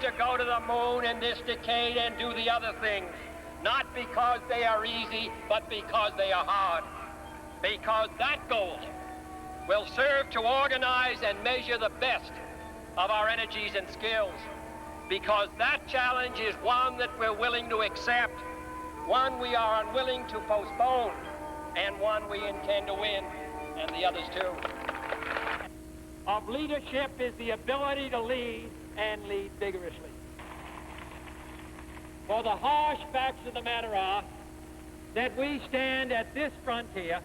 to go to the moon in this decade and do the other things, not because they are easy, but because they are hard. Because that goal will serve to organize and measure the best of our energies and skills. Because that challenge is one that we're willing to accept, one we are unwilling to postpone, and one we intend to win, and the others too. Of leadership is the ability to lead and lead vigorously. For the harsh facts of the matter are that we stand at this frontier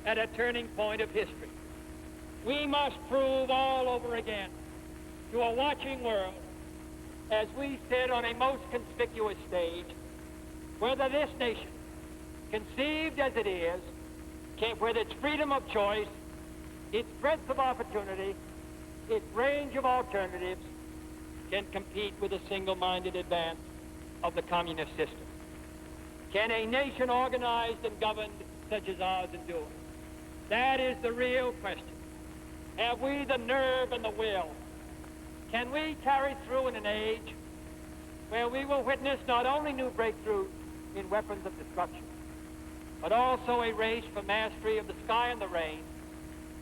at a turning point of history. We must prove all over again to a watching world, as we sit on a most conspicuous stage, whether this nation, conceived as it is, with its freedom of choice, its breadth of opportunity, its range of alternatives, can compete with the single-minded advance of the communist system. Can a nation organized and governed such as ours endure? That is the real question. Have we the nerve and the will? Can we carry through in an age where we will witness not only new breakthroughs in weapons of destruction, but also a race for mastery of the sky and the rain,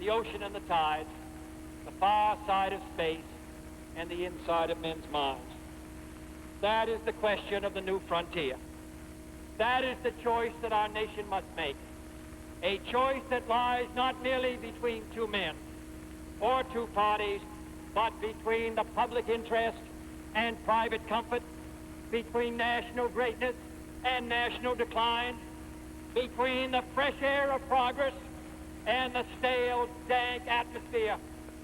the ocean and the tides, the far side of space, and the inside of men's minds? That is the question of the new frontier. That is the choice that our nation must make. A choice that lies not merely between two men or two parties, but between the public interest and private comfort, between national greatness and national decline, between the fresh air of progress and the stale, dank atmosphere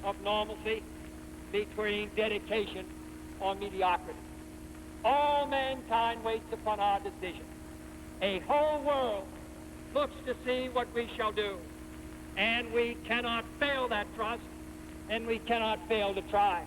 of normalcy, between dedication or mediocrity. All mankind waits upon our decision. A whole world looks to see what we shall do, and we cannot fail that trust, and we cannot fail to try.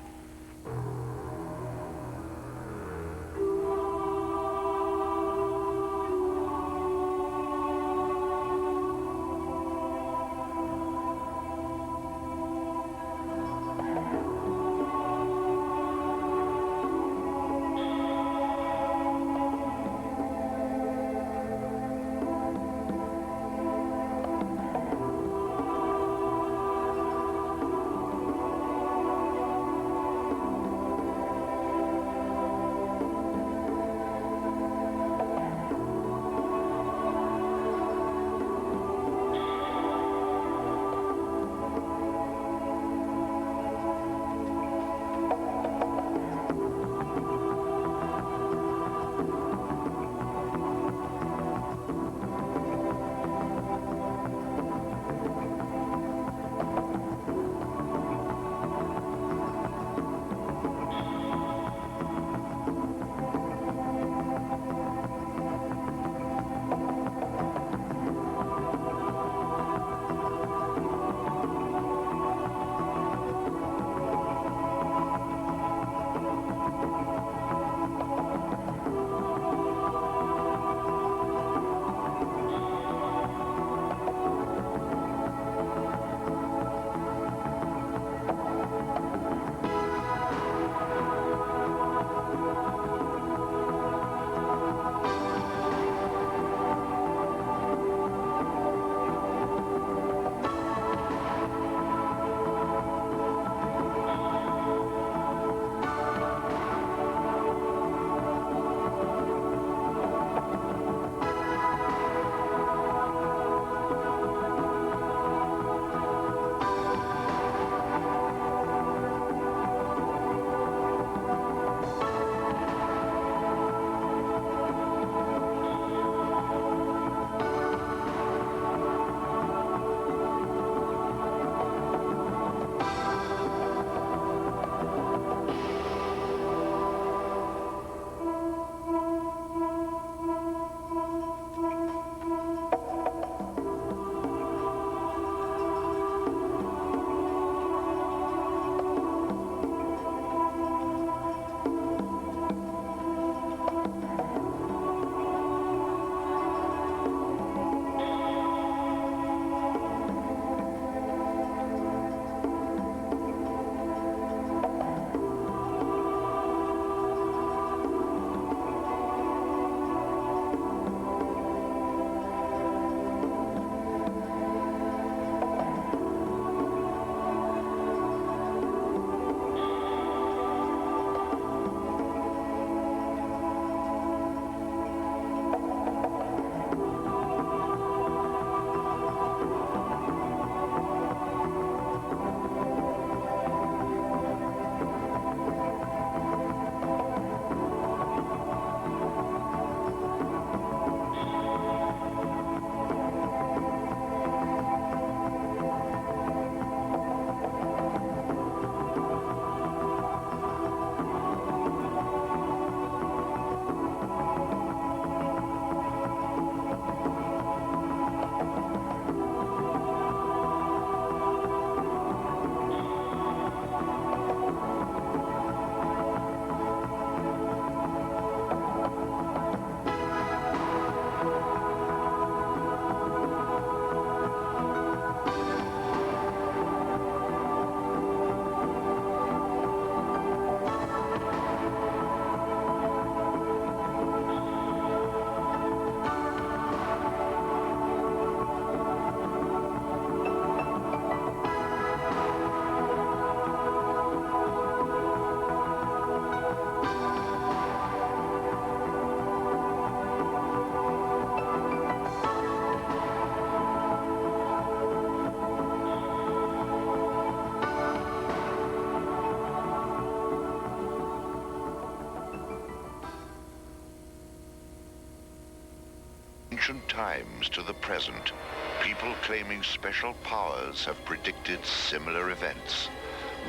ancient times to the present, people claiming special powers have predicted similar events.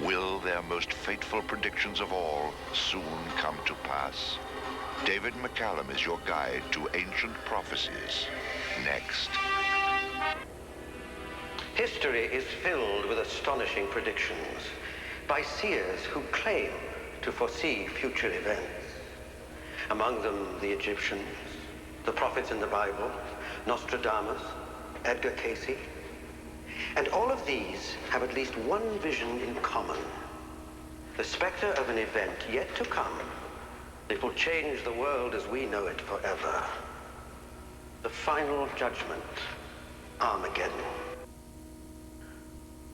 Will their most fateful predictions of all soon come to pass? David McCallum is your guide to ancient prophecies. Next. History is filled with astonishing predictions by seers who claim to foresee future events. Among them, the Egyptians, the prophets in the Bible, Nostradamus, Edgar Cayce. And all of these have at least one vision in common: the specter of an event yet to come that will change the world as we know it forever. The final judgment, Armageddon.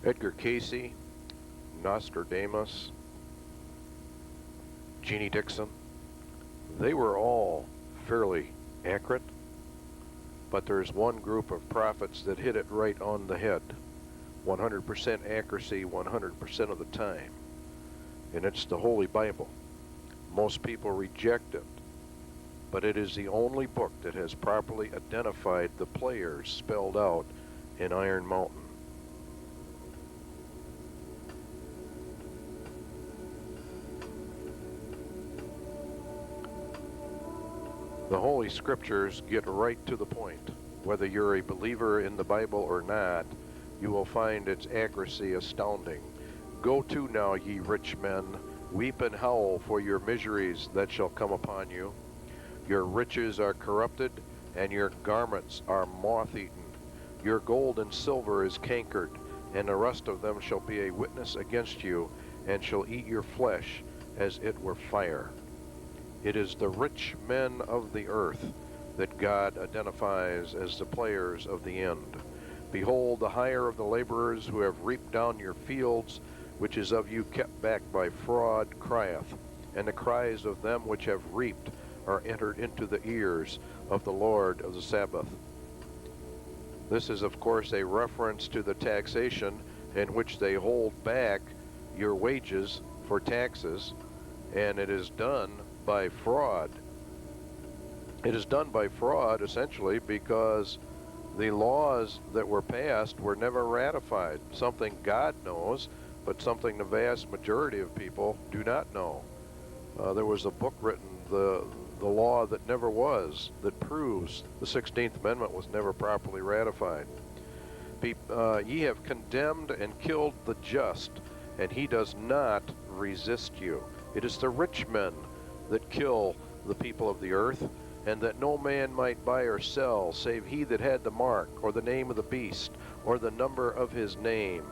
Edgar Cayce, Nostradamus, Jeannie Dixon, they were all fairly accurate, but there's one group of prophets that hit it right on the head. 100% accuracy 100% of the time. And it's the Holy Bible. Most people reject it, but it is the only book that has properly identified the players spelled out in Iron Mountain. The Holy Scriptures get right to the point. Whether you're a believer in the Bible or not, you will find its accuracy astounding. Go to now, ye rich men, weep and howl for your miseries that shall come upon you. Your riches are corrupted, and your garments are moth-eaten. Your gold and silver is cankered, and the rest of them shall be a witness against you, and shall eat your flesh as it were fire. It is the rich men of the earth that God identifies as the players of the end. Behold, the hire of the laborers who have reaped down your fields, which is of you kept back by fraud, crieth, and the cries of them which have reaped are entered into the ears of the Lord of the Sabbath. This is, of course, a reference to the taxation in which they hold back your wages for taxes, and it is done by fraud. It is done by fraud, essentially, because the laws that were passed were never ratified. Something God knows, but something the vast majority of people do not know. There was a book written, the law that never was, that proves the 16th Amendment was never properly ratified. Ye have condemned and killed the just, and he does not resist you. It is the rich men that kill the people of the earth, and that no man might buy or sell, save he that had the mark, or the name of the beast, or the number of his name.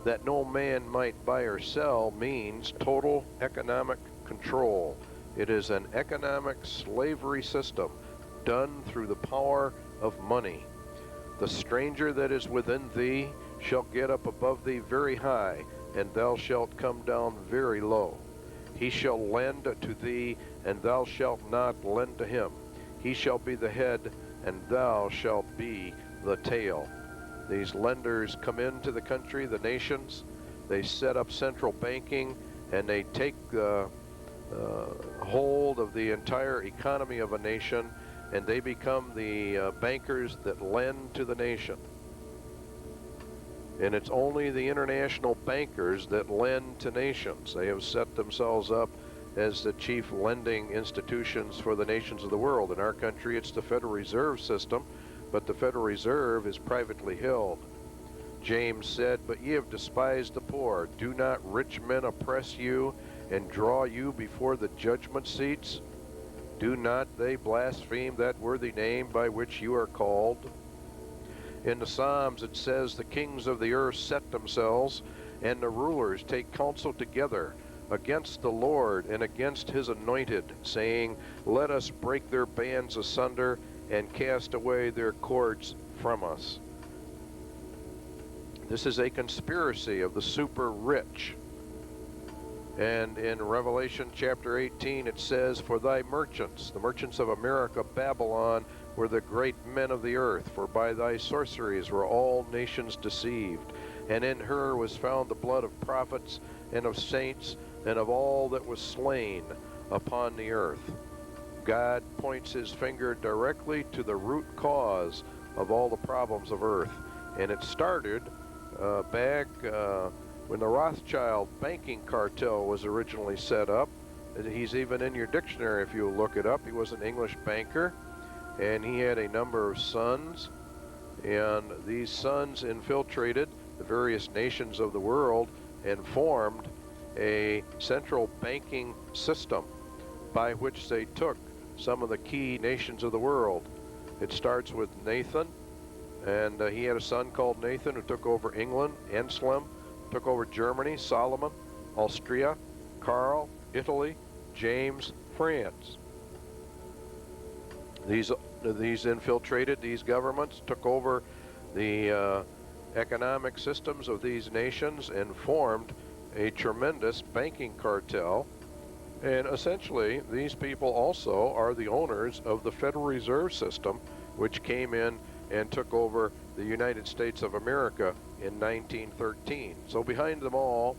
That no man might buy or sell means total economic control. It is an economic slavery system done through the power of money. The stranger that is within thee shall get up above thee very high, and thou shalt come down very low. He shall lend to thee, and thou shalt not lend to him. He shall be the head, and thou shalt be the tail. These lenders come into the country, the nations. They set up central banking, and they take hold of the entire economy of a nation, and they become the bankers that lend to the nation. And it's only the international bankers that lend to nations. They have set themselves up as the chief lending institutions for the nations of the world. In our country, it's the Federal Reserve System, but the Federal Reserve is privately held. James said, "But ye have despised the poor. Do not rich men oppress you and draw you before the judgment seats? Do not they blaspheme that worthy name by which you are called?" In the Psalms it says, "The kings of the earth set themselves, and the rulers take counsel together against the Lord and against his anointed, saying, Let us break their bands asunder and cast away their cords from us." This is a conspiracy of the super rich. And in Revelation chapter 18 it says, "For thy merchants, the merchants of America, Babylon, were the great men of the earth, for by thy sorceries were all nations deceived. And in her was found the blood of prophets and of saints and of all that was slain upon the earth." God points his finger directly to the root cause of all the problems of earth. And it started back when the Rothschild banking cartel was originally set up. He's even in your dictionary if you look it up. He was an English banker, and he had a number of sons, and these sons infiltrated the various nations of the world and formed a central banking system by which they took some of the key nations of the world. It starts with Nathan, and he had a son called Nathan who took over England. Anselm took over Germany. Solomon, Austria. Karl, Italy. James, France. These infiltrated these governments, took over the economic systems of these nations, and formed a tremendous banking cartel. And essentially, these people also are the owners of the Federal Reserve System, which came in and took over the United States of America in 1913. So behind them all,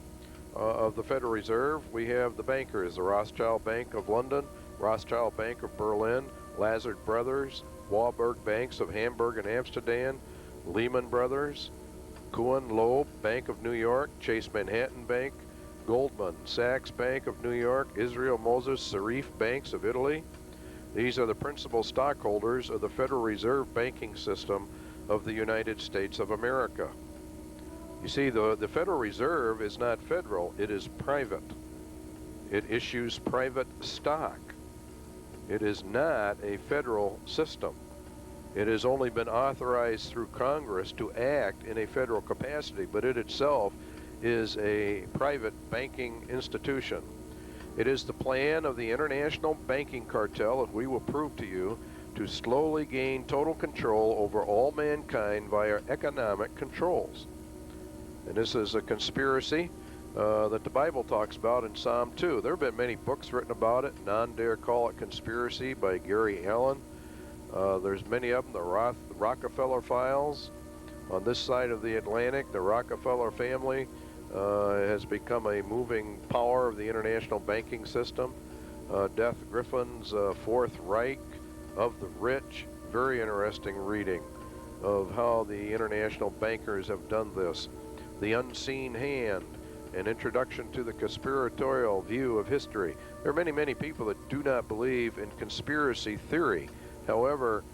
of the Federal Reserve, we have the bankers, the Rothschild Bank of London, Rothschild Bank of Berlin, Lazard Brothers, Warburg Banks of Hamburg and Amsterdam, Lehman Brothers, Cohen Loeb Bank of New York, Chase Manhattan Bank, Goldman Sachs Bank of New York, Israel Moses Sarif Banks of Italy. These are the principal stockholders of the Federal Reserve banking system of the United States of America. You see, the Federal Reserve is not federal, it is private. It issues private stock. It is not a federal system. It has only been authorized through Congress to act in a federal capacity, but it itself is a private banking institution. It is the plan of the international banking cartel, as we will prove to you, to slowly gain total control over all mankind via economic controls. And this is a conspiracy that the Bible talks about in Psalm 2. There have been many books written about it. None dare call it conspiracy by Gary Allen. There's many of them. The Rockefeller Files. On this side of the Atlantic, the Rockefeller family has become a moving power of the international banking system. Death Griffin's Fourth Reich of the Rich. Very interesting reading of how the international bankers have done this. The Unseen Hand, an introduction to the conspiratorial view of history. There are many, many people that do not believe in conspiracy theory. However,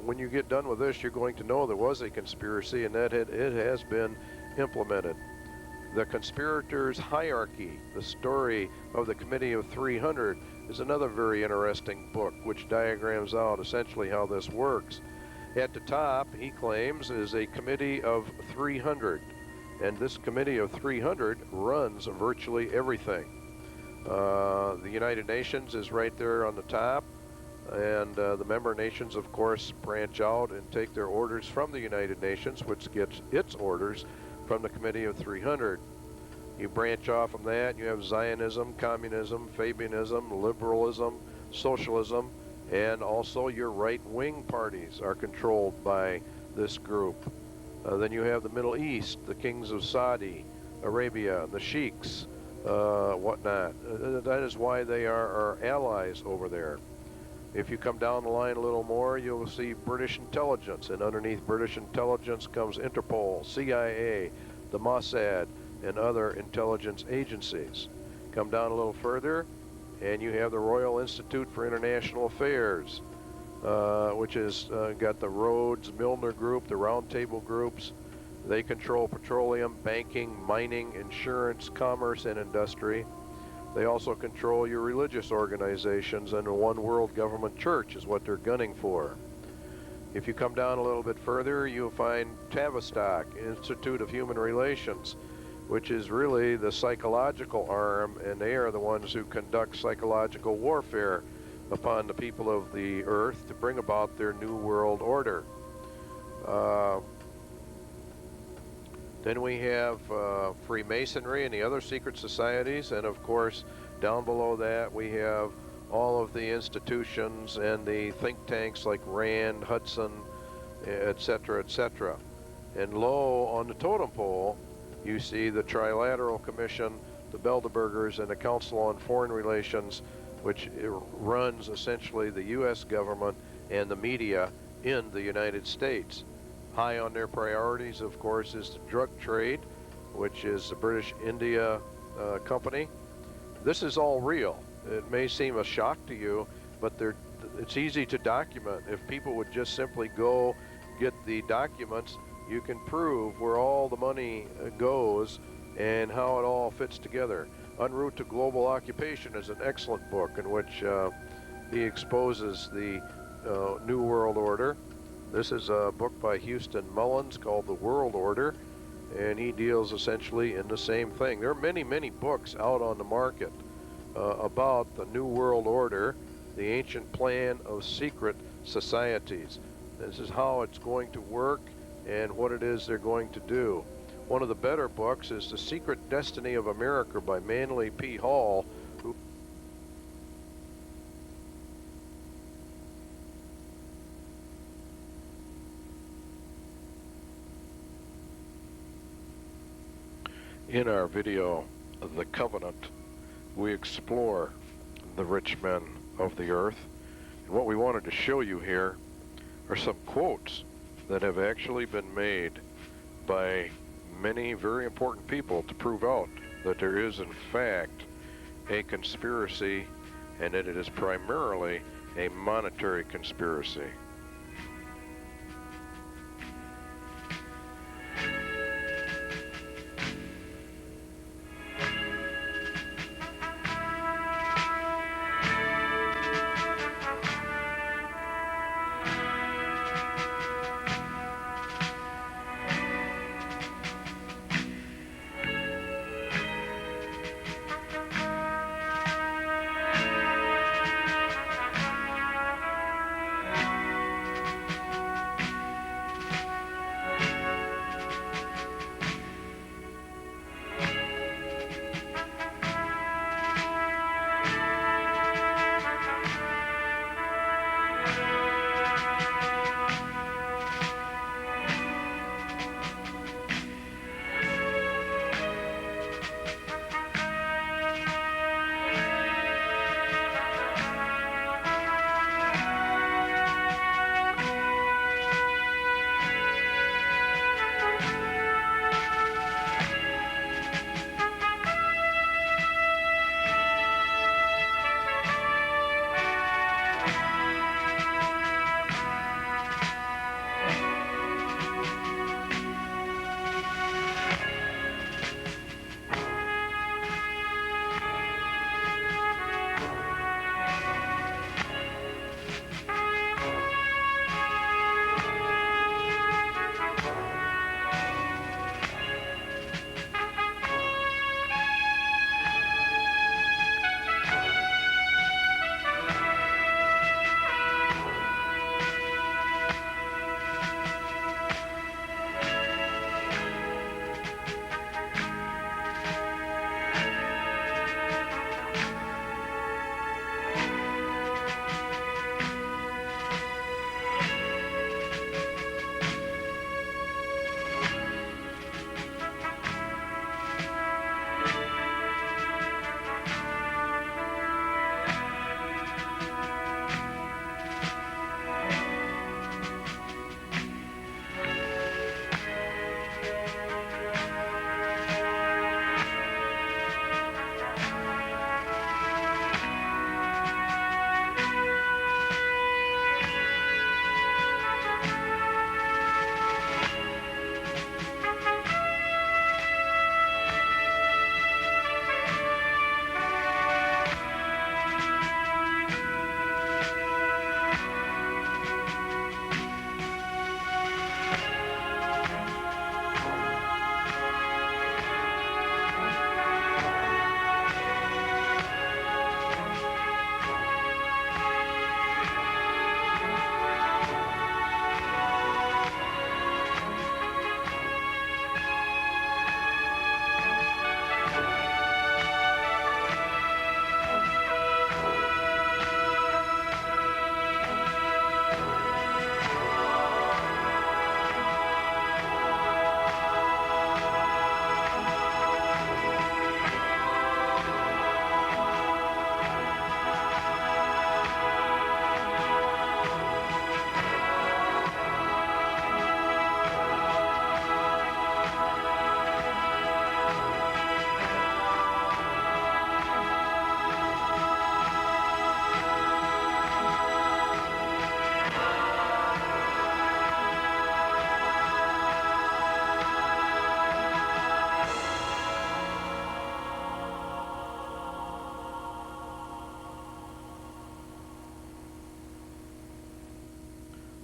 when you get done with this, you're going to know there was a conspiracy and that it has been implemented. The Conspirators' Hierarchy, the story of the Committee of 300, is another very interesting book which diagrams out essentially how this works. At the top, he claims, is a Committee of 300. And this Committee of 300 runs virtually everything. The United Nations is right there on the top, and the member nations, of course, branch out and take their orders from the United Nations, which gets its orders from the Committee of 300. You branch off from that, you have Zionism, Communism, Fabianism, Liberalism, Socialism, and also your right-wing parties are controlled by this group. Then you have the Middle East, the kings of Saudi Arabia, the sheiks, whatnot. That is why they are our allies over there. If you come down the line a little more, you'll see British intelligence, and underneath British intelligence comes Interpol, CIA, the Mossad, and other intelligence agencies. Come down a little further, and you have the Royal Institute for International Affairs, which has got the Rhodes, Milner Group, the Round Table groups. They control petroleum, banking, mining, insurance, commerce, and industry. They also control your religious organizations, and a one world government church is what they're gunning for. If you come down a little bit further, you'll find Tavistock, Institute of Human Relations, which is really the psychological arm, and they are the ones who conduct psychological warfare upon the people of the earth to bring about their new world order. Then we have Freemasonry and the other secret societies, and of course down below that we have all of the institutions and the think tanks like Rand, Hudson, etc., etc. And low on the totem pole you see the Trilateral Commission, the Bilderbergers, and the Council on Foreign Relations, which runs essentially the U.S. government and the media in the United States. High on their priorities, of course, is the drug trade, which is the British India company. This is all real. It may seem a shock to you, but it's easy to document. If people would just simply go get the documents, you can prove where all the money goes and how it all fits together. En route to global occupation is an excellent book in which he exposes the New World Order. This is a book by Houston Mullins called The World Order, and he deals essentially in the same thing. There are many, many books out on the market about the New World Order, the ancient plan of secret societies. This is how it's going to work and what it is they're going to do. One of the better books is The Secret Destiny of America by Manly P. Hall, who in our video, The Covenant, we explore the rich men of the earth. And what we wanted to show you here are some quotes that have actually been made by many very important people to prove out that there is in fact a conspiracy, and that it is primarily a monetary conspiracy.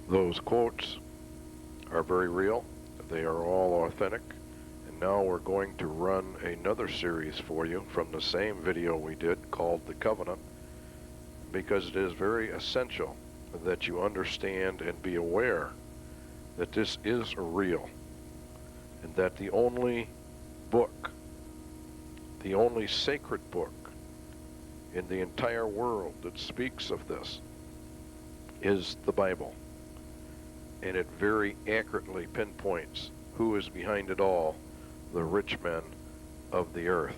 Those quotes are very real. They are all authentic. And now we're going to run another series for you from the same video we did called The Covenant, because it is very essential that you understand and be aware that this is real, and that the only book, the only sacred book in the entire world that speaks of this is the Bible. And it very accurately pinpoints who is behind it all, the rich men of the earth.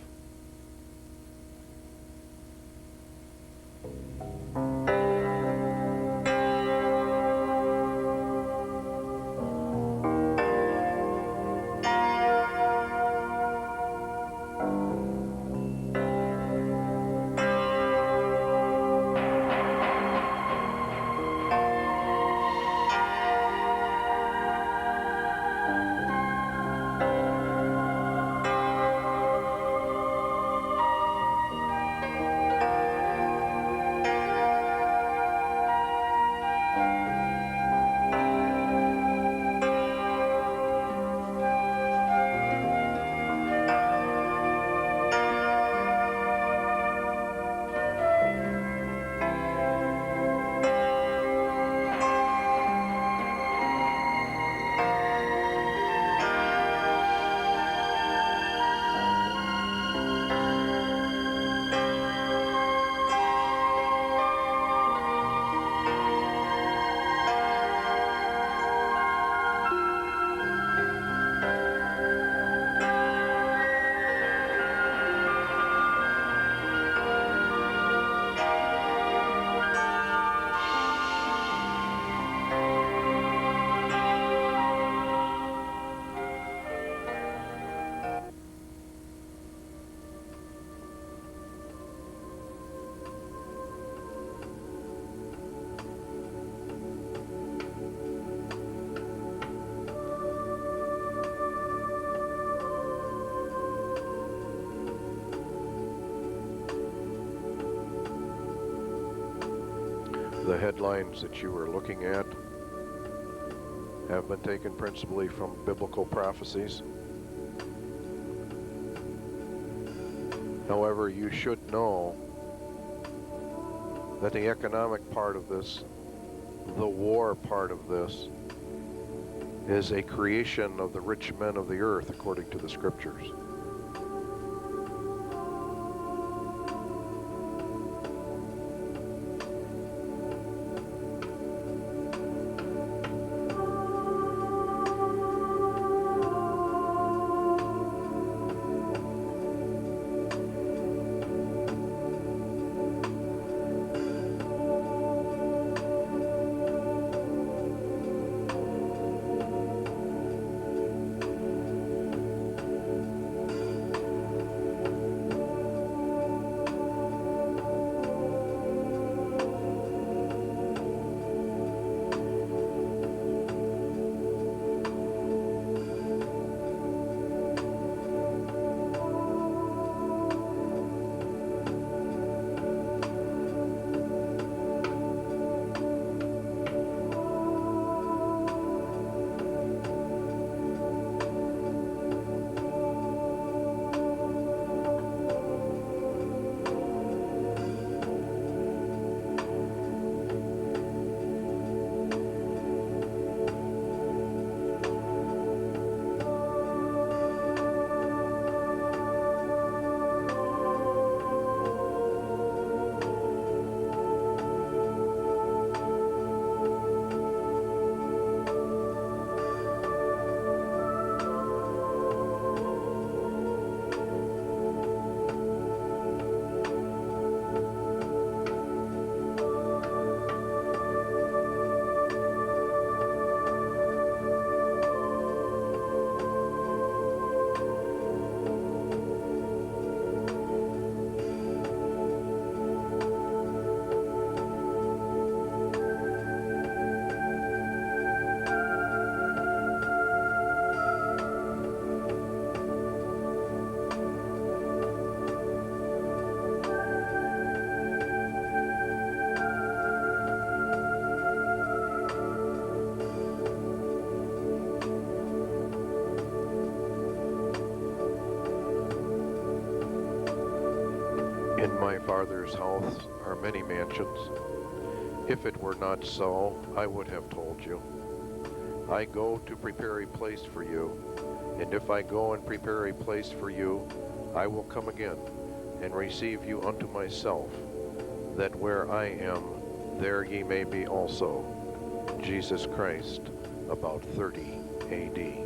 The headlines that you are looking at have been taken principally from biblical prophecies. However, you should know that the economic part of this, the war part of this, is a creation of the rich men of the earth according to the scriptures. Father's house are many mansions. If it were not so, I would have told you. I go to prepare a place for you, and if I go and prepare a place for you, I will come again and receive you unto myself, that where I am, there ye may be also. Jesus Christ, about 30 A.D.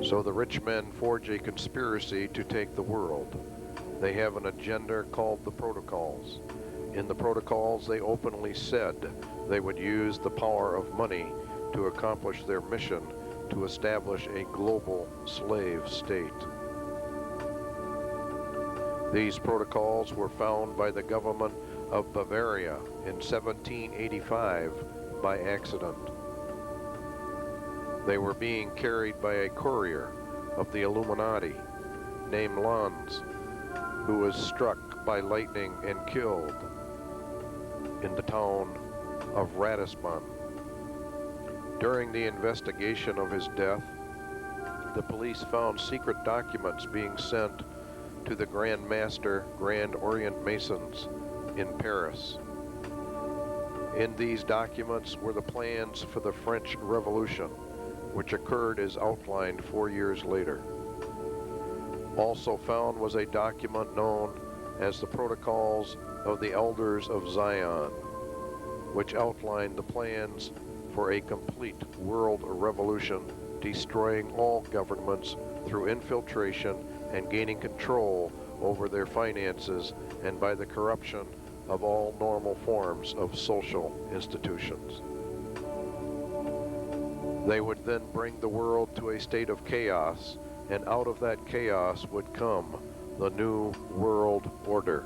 So the rich men forge a conspiracy to take the world. They have an agenda called the Protocols. In the Protocols, they openly said they would use the power of money to accomplish their mission to establish a global slave state. These protocols were found by the government of Bavaria in 1785 by accident. They were being carried by a courier of the Illuminati named Lanz, who was struck by lightning and killed in the town of Ratisbon. During the investigation of his death, the police found secret documents being sent to the Grand Master Grand Orient Masons in Paris. In these documents were the plans for the French Revolution, which occurred as outlined 4 years later. Also found was a document known as the Protocols of the Elders of Zion, which outlined the plans for a complete world revolution, destroying all governments through infiltration and gaining control over their finances and by the corruption of all normal forms of social institutions. They would then bring the world to a state of chaos, and out of that chaos would come the New World Order,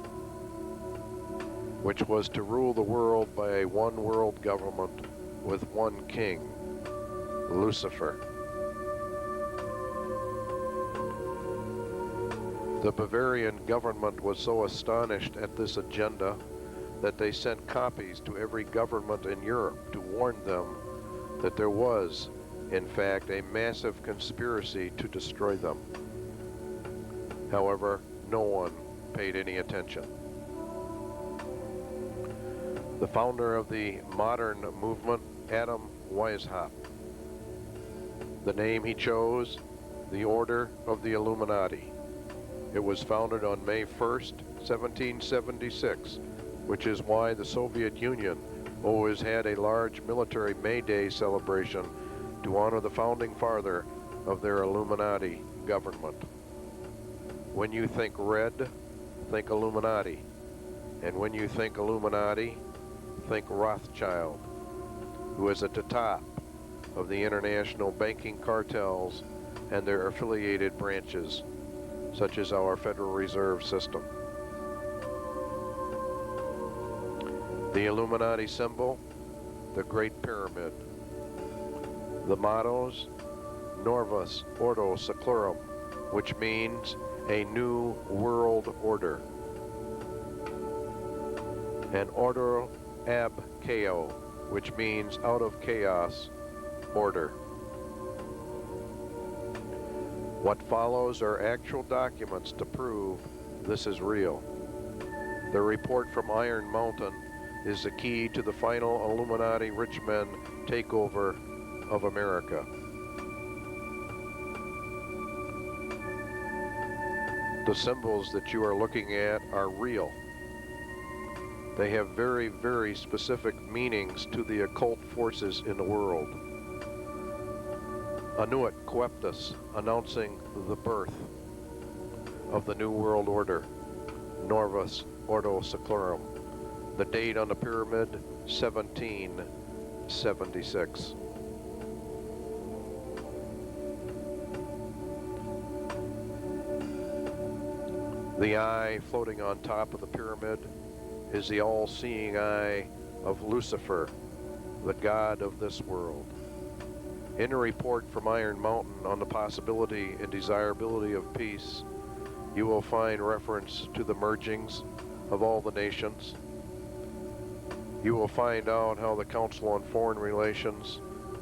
which was to rule the world by a one world government with one king, Lucifer. The Bavarian government was so astonished at this agenda that they sent copies to every government in Europe to warn them that there was, in fact, a massive conspiracy to destroy them. However, no one paid any attention. The founder of the modern movement, Adam Weishaupt. The name he chose, the Order of the Illuminati. It was founded on May 1st, 1776, which is why the Soviet Union always had a large military May Day celebration to honor the founding father of their Illuminati government. When you think red, think Illuminati. And when you think Illuminati, think Rothschild, who is at the top of the international banking cartels and their affiliated branches, such as our Federal Reserve System. The Illuminati symbol, the Great Pyramid. The mottos, Novus Ordo Seclorum, which means a new world order. And Ordo ab Chaos, which means out of chaos, order. What follows are actual documents to prove this is real. The report from Iron Mountain is the key to the final Illuminati rich men takeover of America. The symbols that you are looking at are real. They have very, very specific meanings to the occult forces in the world. Annuit Coeptus, announcing the birth of the New World Order, Novus Ordo Seclorum. The date on the pyramid, 1776. The eye floating on top of the pyramid is the all-seeing eye of Lucifer, the god of this world. In a report from Iron Mountain on the possibility and desirability of peace, you will find reference to the mergings of all the nations. You will find out how the Council on Foreign Relations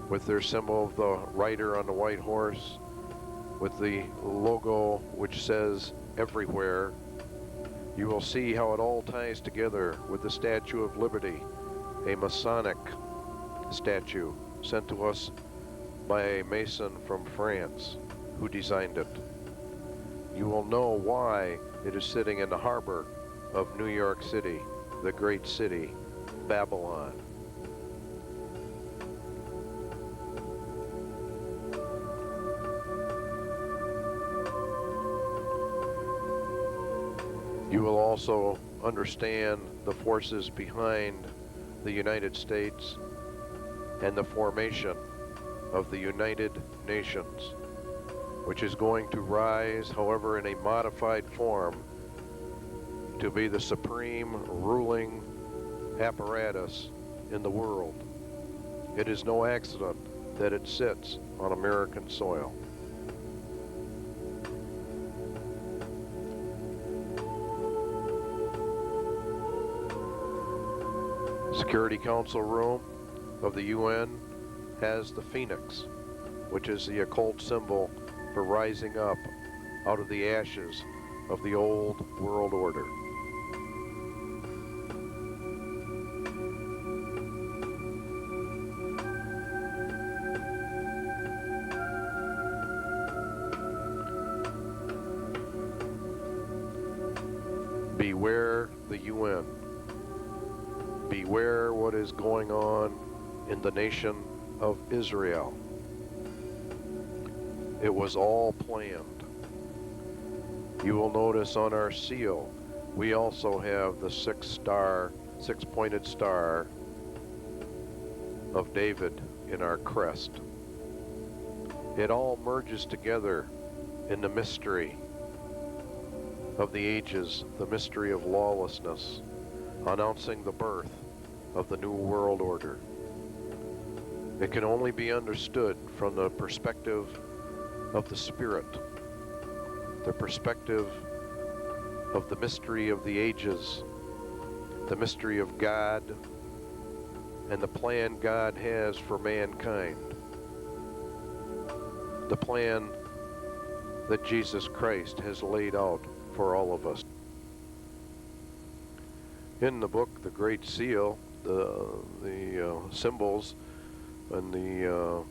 with their symbol of the rider on the white horse, with the logo which says everywhere. You will see how it all ties together with the Statue of Liberty, a Masonic statue sent to us by a Mason from France who designed it. You will know why it is sitting in the harbor of New York City, the great city, Babylon. You will also understand the forces behind the United States and the formation of the United Nations, which is going to rise, however, in a modified form to be the supreme ruling apparatus in the world. It is no accident that it sits on American soil. Security Council room of the UN has the phoenix, which is the occult symbol for rising up out of the ashes of the old world order. Beware the UN. Beware what is going on in the nation of Israel. It was all planned. You will notice on our seal, we also have the six-pointed star of David in our crest. It all merges together in the mystery of the ages, the mystery of lawlessness, announcing the birth of the New World Order. It can only be understood from the perspective of the Spirit, the perspective of the mystery of the ages, the mystery of God, and the plan God has for mankind, the plan that Jesus Christ has laid out for all of us. In the book, The Great Seal, the symbols and the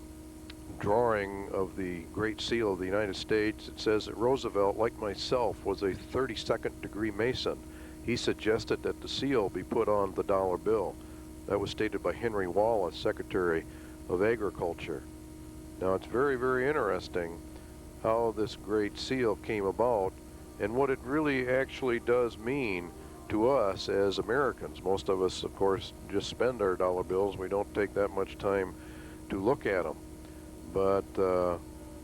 drawing of the Great Seal of the United States, it says that Roosevelt, like myself, was a 32nd degree Mason. He suggested that the seal be put on the dollar bill. That was stated by Henry Wallace, Secretary of Agriculture. Now, it's very, very interesting how this Great Seal came about and what it really actually does mean to us as Americans. Most of us, of course, just spend our dollar bills. We don't take that much time to look at them. But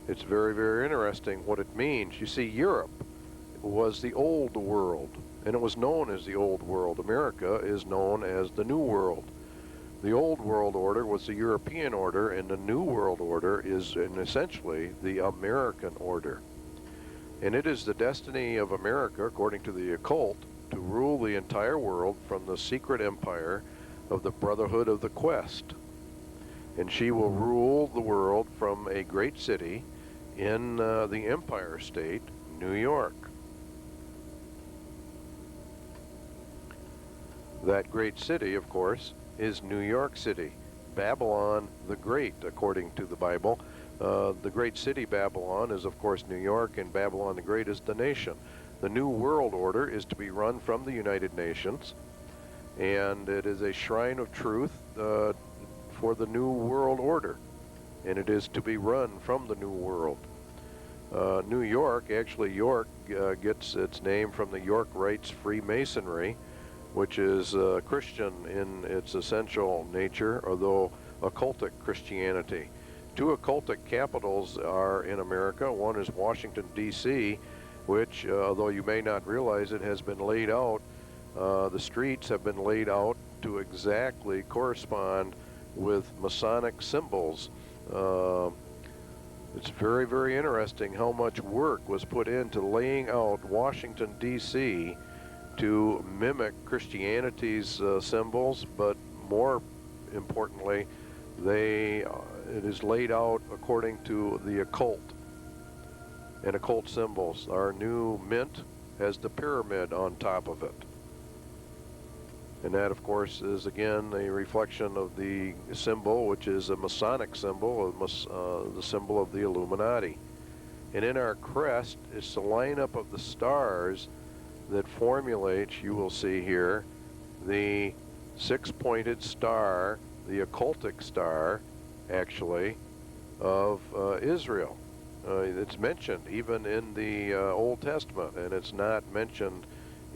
it's very, very interesting what it means. You see, Europe was the old world, and it was known as the old world. America is known as the New World. The old world order was the European order, and the New World Order is essentially the American order. And it is the destiny of America, according to the occult, to rule the entire world from the secret empire of the Brotherhood of the Quest. And she will rule the world from a great city in the Empire State, New York. That great city, of course, is New York City. Babylon the Great, according to the Bible. The great city Babylon is, of course, New York, and Babylon the Great is the nation. The New World Order is to be run from the United Nations, and it is a shrine of truth for the New World Order, and it is to be run from the New World. New York, actually York gets its name from the York Rites Freemasonry, which is Christian in its essential nature, although occultic Christianity. Two occultic capitals are in America. One is Washington, D.C., which, although you may not realize it, has been laid out, the streets have been laid out to exactly correspond with Masonic symbols. It's very, very interesting how much work was put into laying out Washington, D.C. to mimic Christianity's symbols, but more importantly, they it is laid out according to the occult and occult symbols. Our new mint has the pyramid on top of it. And that, of course, is again a reflection of the symbol, which is a Masonic symbol, the symbol of the Illuminati. And in our crest is the lineup of the stars that formulates, you will see here, the six-pointed star, the occultic star, actually, of Israel. It's mentioned even in the Old Testament, and it's not mentioned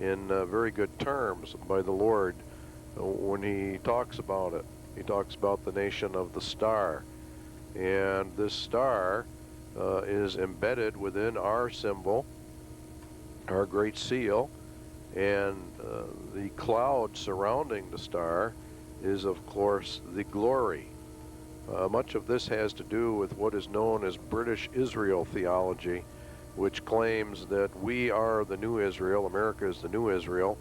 in very good terms by the Lord when he talks about it. He talks about the nation of the star. And this star is embedded within our symbol, our great seal, and the cloud surrounding the star is, of course, the glory. Much of this has to do with what is known as British Israel theology, which claims that we are the new Israel, America is the new Israel,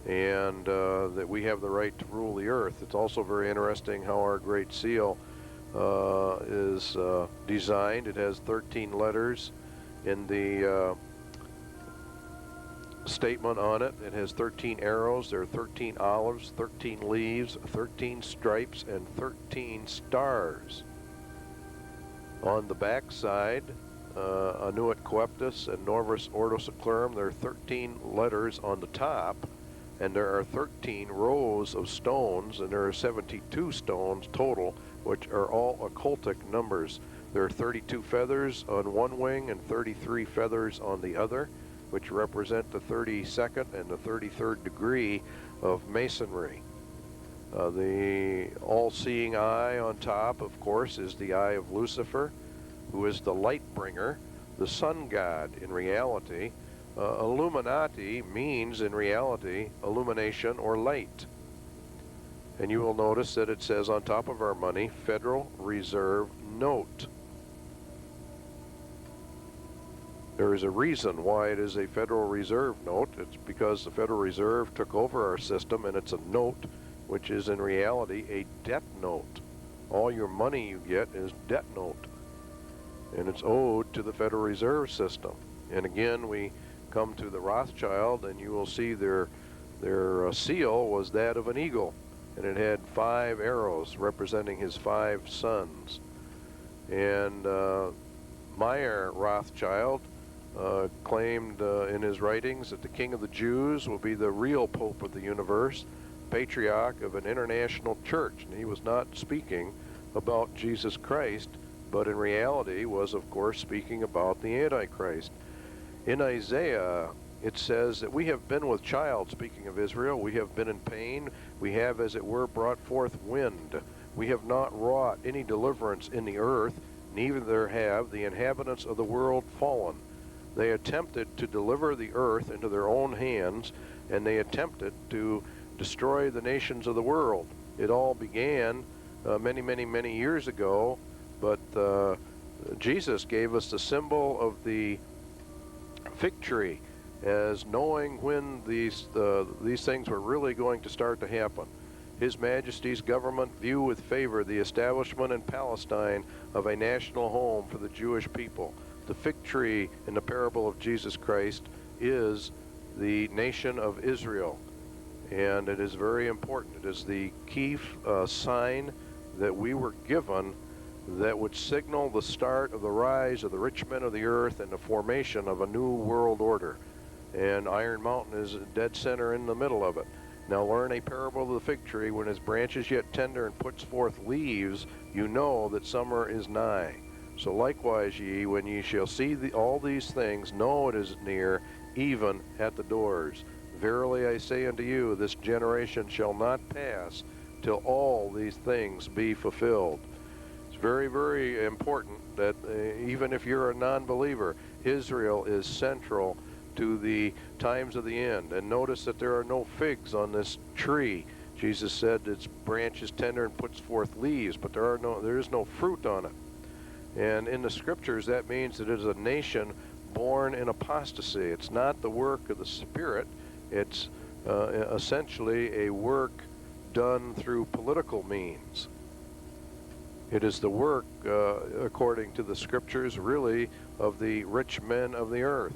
and that we have the right to rule the earth. It's also very interesting how our Great Seal is designed. It has 13 letters in the statement on it. It has 13 arrows, there are 13 olives, 13 leaves, 13 stripes, and 13 stars. On the back side, Annuit Coeptus and Norvis Ordo Seclorum, there are 13 letters on the top, and there are 13 rows of stones, and there are 72 stones total, which are all occultic numbers. There are 32 feathers on one wing and 33 feathers on the other, which represent the 32nd and the 33rd degree of masonry. The all-seeing eye on top, of course, is the eye of Lucifer, who is the light bringer, the sun god in reality. Illuminati means in reality illumination or light. And you will notice that it says on top of our money, Federal Reserve Note. There is a reason why it is a Federal Reserve note. It's because the Federal Reserve took over our system, and it's a note, which is in reality a debt note. All your money you get is debt note, and it's owed to the Federal Reserve System. And again, we come to the Rothschild, and you will see their seal was that of an eagle, and it had 5 arrows representing his 5 sons. And Meyer Rothschild claimed in his writings that the King of the Jews will be the real Pope of the universe, patriarch of an international church. And he was not speaking about Jesus Christ, but in reality was, of course, speaking about the Antichrist. In Isaiah, it says that we have been with child, speaking of Israel, we have been in pain, we have, as it were, brought forth wind. We have not wrought any deliverance in the earth, neither have the inhabitants of the world fallen. They attempted to deliver the earth into their own hands, and they attempted to destroy the nations of the world. It all began many years ago, but Jesus gave us the symbol of the fig tree as knowing when these things were really going to start to happen. His Majesty's government view with favor the establishment in Palestine of a national home for the Jewish people. The fig tree in the parable of Jesus Christ is the nation of Israel, and it is very important. It is the key sign that we were given that would signal the start of the rise of the rich men of the earth and the formation of a new world order. And Iron Mountain is a dead center in the middle of it. Now learn a parable of the fig tree. When his branch is yet tender and puts forth leaves, you know that summer is nigh. So likewise ye, when ye shall see all these things, know it is near, even at the doors. Verily I say unto you, this generation shall not pass till all these things be fulfilled. It's very important that even if you're a non-believer, Israel is central to the times of the end. And notice that there are no figs on this tree. Jesus said its branch is tender and puts forth leaves, but there is no fruit on it. And in the scriptures, that means that it is a nation born in apostasy. It's not the work of the Spirit. It's essentially a work done through political means. It is the work, according to the scriptures, really, of the rich men of the earth.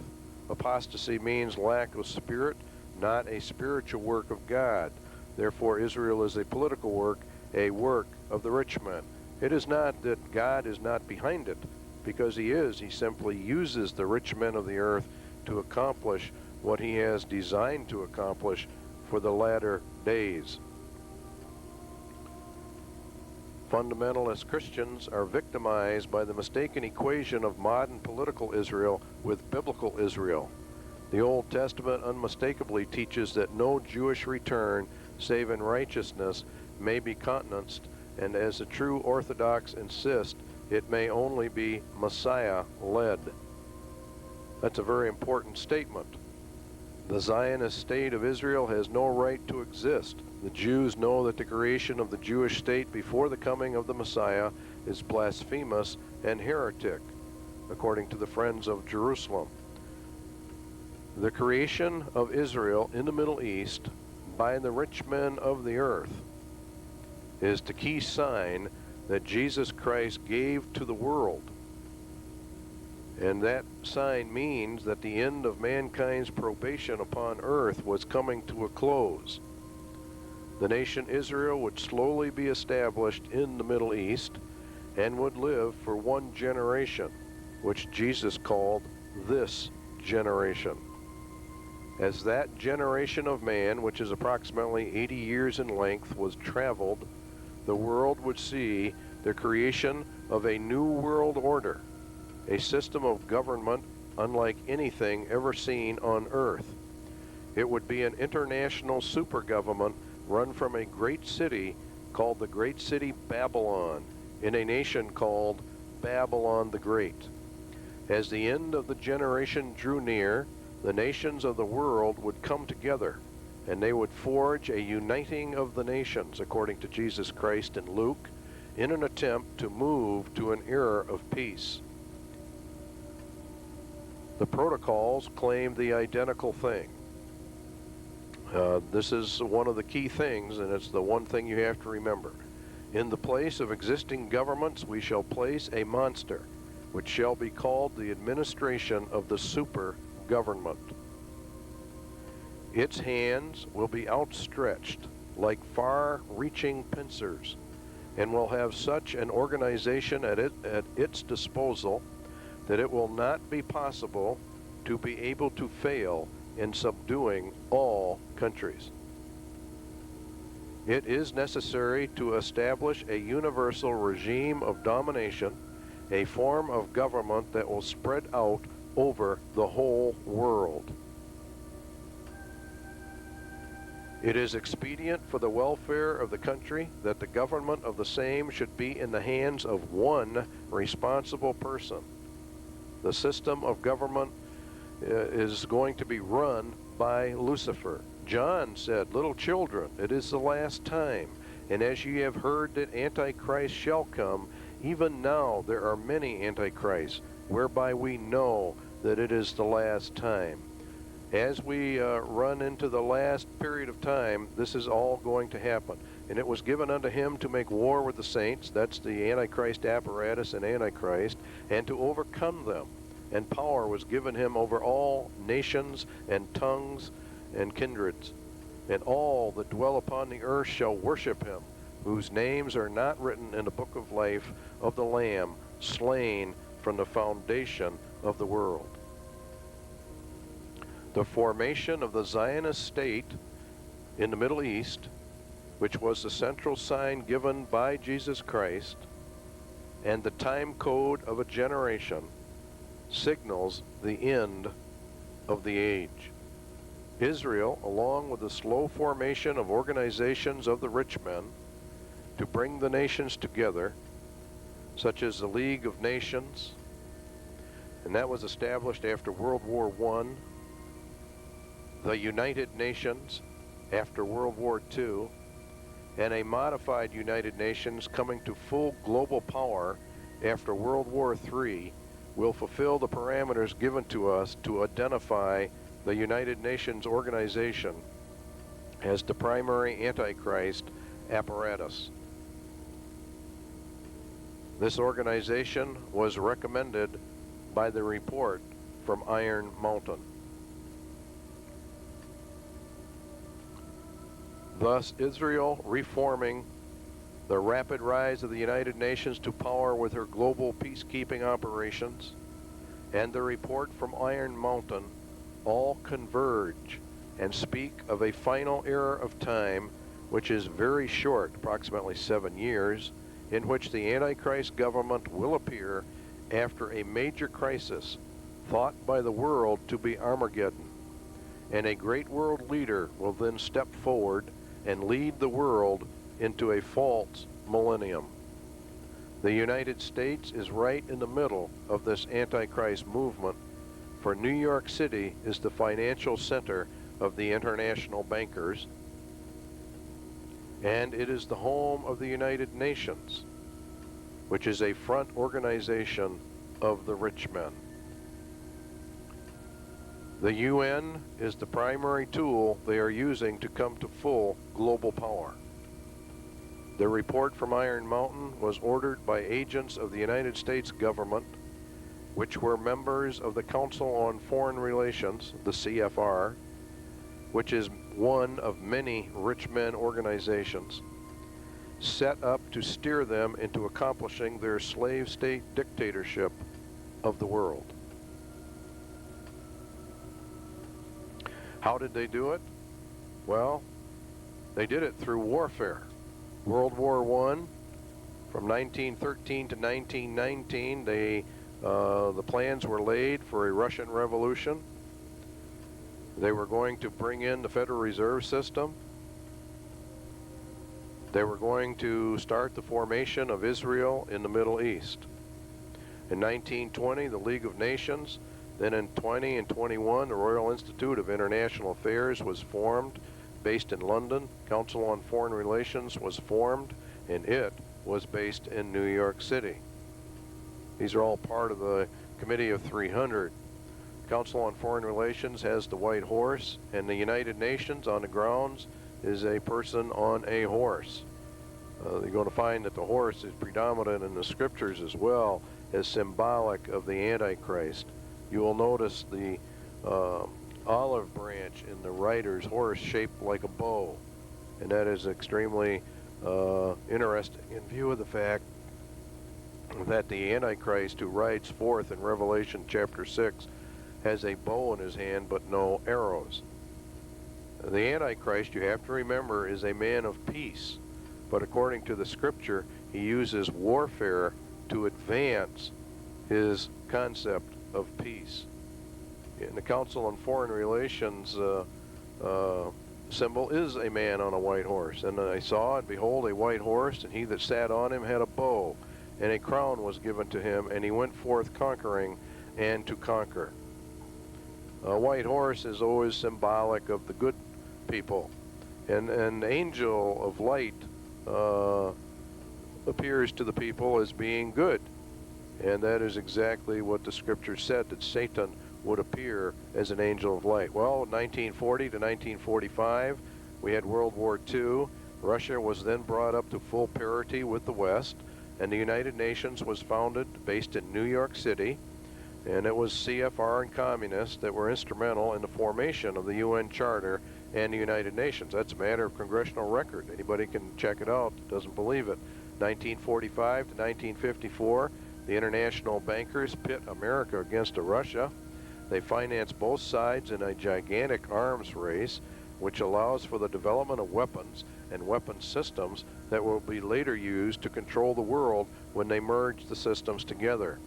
Apostasy means lack of spirit, not a spiritual work of God. Therefore, Israel is a political work, a work of the rich men. It is not that God is not behind it, because he is. He simply uses the rich men of the earth to accomplish what he has designed to accomplish for the latter days. Fundamentalist Christians are victimized by the mistaken equation of modern political Israel with biblical Israel. The Old Testament unmistakably teaches that no Jewish return, save in righteousness, may be countenanced, and as the true Orthodox insist, it may only be Messiah-led. That's a very important statement. The Zionist state of Israel has no right to exist. The Jews know that the creation of the Jewish state before the coming of the Messiah is blasphemous and heretic, according to the Friends of Jerusalem. The creation of Israel in the Middle East by the rich men of the earth is the key sign that Jesus Christ gave to the world. And that sign means that the end of mankind's probation upon earth was coming to a close. The nation Israel would slowly be established in the Middle East and would live for one generation, which Jesus called this generation. As that generation of man, which is approximately 80 years in length, was traveled, the world would see the creation of a new world order, a system of government unlike anything ever seen on earth. It would be an international super government run from a great city called the Great City Babylon, in a nation called Babylon the Great. As the end of the generation drew near, the nations of the world would come together, and they would forge a uniting of the nations, according to Jesus Christ in Luke, in an attempt to move to an era of peace. The protocols claim the identical thing. This is one of the key things, and it's the one thing you have to remember. In the place of existing governments, we shall place a monster, which shall be called the administration of the super government. Its hands will be outstretched like far-reaching pincers, and will have such an organization at its disposal that it will not be possible to be able to fail in subduing all countries. It is necessary to establish a universal regime of domination, a form of government that will spread out over the whole world. It is expedient for the welfare of the country that the government of the same should be in the hands of one responsible person. The system of government is going to be run by Lucifer. John said, "Little children, it is the last time, and as ye have heard that Antichrist shall come, even now there are many Antichrists, whereby we know that it is the last time." As we run into the last period of time, this is all going to happen. And it was given unto him to make war with the saints, that's the Antichrist apparatus and Antichrist, and to overcome them. And power was given him over all nations and tongues and kindreds. And all that dwell upon the earth shall worship him, whose names are not written in the book of life of the Lamb, slain from the foundation of the world. The formation of the Zionist state in the Middle East, which was the central sign given by Jesus Christ, and the time code of a generation, signals the end of the age. Israel, along with the slow formation of organizations of the rich men to bring the nations together, such as the League of Nations, and that was established after World War I, the United Nations after World War II, and a modified United Nations coming to full global power after World War III, will fulfill the parameters given to us to identify the United Nations organization as the primary Antichrist apparatus. This organization was recommended by the report from Iron Mountain. Thus, Israel reforming the rapid rise of the United Nations to power with her global peacekeeping operations, and the report from Iron Mountain all converge and speak of a final era of time, which is very short, approximately 7 years, in which the Antichrist government will appear after a major crisis thought by the world to be Armageddon, and a great world leader will then step forward and lead the world into a false millennium. The United States is right in the middle of this Antichrist movement, for New York City is the financial center of the international bankers, and it is the home of the United Nations, which is a front organization of the rich men. The UN is the primary tool they are using to come to full global power. The report from Iron Mountain was ordered by agents of the United States government, which were members of the Council on Foreign Relations, the CFR, which is one of many rich men organizations, set up to steer them into accomplishing their slave state dictatorship of the world. How did they do it? Well, they did it through warfare. World War I, from 1913 to 1919, the plans were laid for a Russian Revolution. They were going to bring in the Federal Reserve System. They were going to start the formation of Israel in the Middle East. In 1920, the League of Nations. Then in 20 and 21, the Royal Institute of International Affairs was formed, based in London. Council on Foreign Relations was formed, and it was based in New York City. These are all part of the Committee of 300. Council on Foreign Relations has the white horse, and the United Nations on the grounds is a person on a horse. You're going to find that the horse is predominant in the scriptures as well as symbolic of the Antichrist. You will notice the olive branch in the rider's horse shaped like a bow, and that is extremely interesting in view of the fact that the Antichrist who rides forth in Revelation chapter 6 has a bow in his hand but no arrows. The Antichrist, you have to remember, is a man of peace, but according to the scripture, he uses warfare to advance his concept of peace. In the Council on Foreign Relations symbol is a man on a white horse. And I saw, and behold, a white horse, and he that sat on him had a bow, and a crown was given to him, and he went forth conquering and to conquer. A white horse is always symbolic of the good people. And an angel of light appears to the people as being good. And that is exactly what the scripture said, that Satan would appear as an angel of light. Well, 1940 to 1945, we had World War II. Russia was then brought up to full parity with the West, and the United Nations was founded, based in New York City, and it was CFR and communists that were instrumental in the formation of the UN Charter and the United Nations. That's a matter of congressional record. Anybody can check it out that doesn't believe it. 1945 to 1954, the international bankers pit America against Russia. They finance both sides in a gigantic arms race, which allows for the development of weapons and weapon systems that will be later used to control the world when they merge the systems together.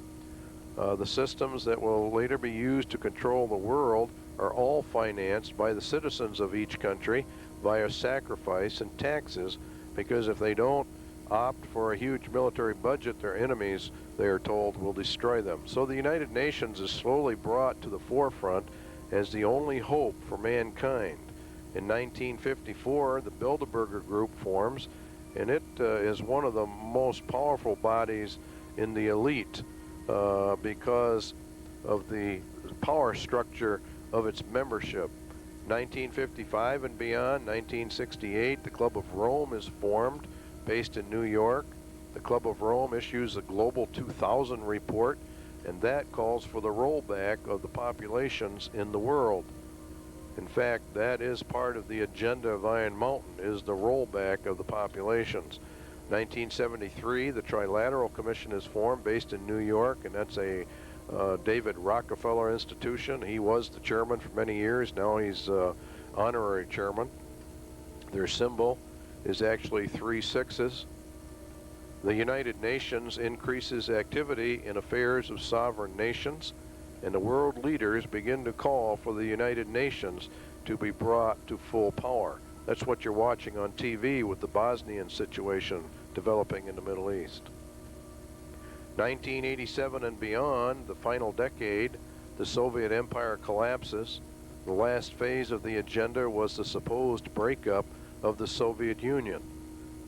The systems that will later be used to control the world are all financed by the citizens of each country via sacrifice and taxes, because if they don't opt for a huge military budget, their enemies, they are told, will destroy them. So the United Nations is slowly brought to the forefront as the only hope for mankind. In 1954, the Bilderberger Group forms, and it is one of the most powerful bodies in the elite because of the power structure of its membership. 1955 and beyond, 1968, the Club of Rome is formed, based in New York, The Club of Rome issues a Global 2000 report, and that calls for the rollback of the populations in the world. In fact, that is part of the agenda of Iron Mountain, is the rollback of the populations. 1973, the Trilateral Commission is formed based in New York, and that's a David Rockefeller institution. He was the chairman for many years. Now he's honorary chairman. Their symbol is actually 3 sixes. The United Nations increases activity in affairs of sovereign nations, and the world leaders begin to call for the United Nations to be brought to full power. That's what you're watching on TV with the Bosnian situation developing in the Middle East. 1987 and beyond, the final decade, the Soviet Empire collapses. The last phase of the agenda was the supposed breakup of the Soviet Union.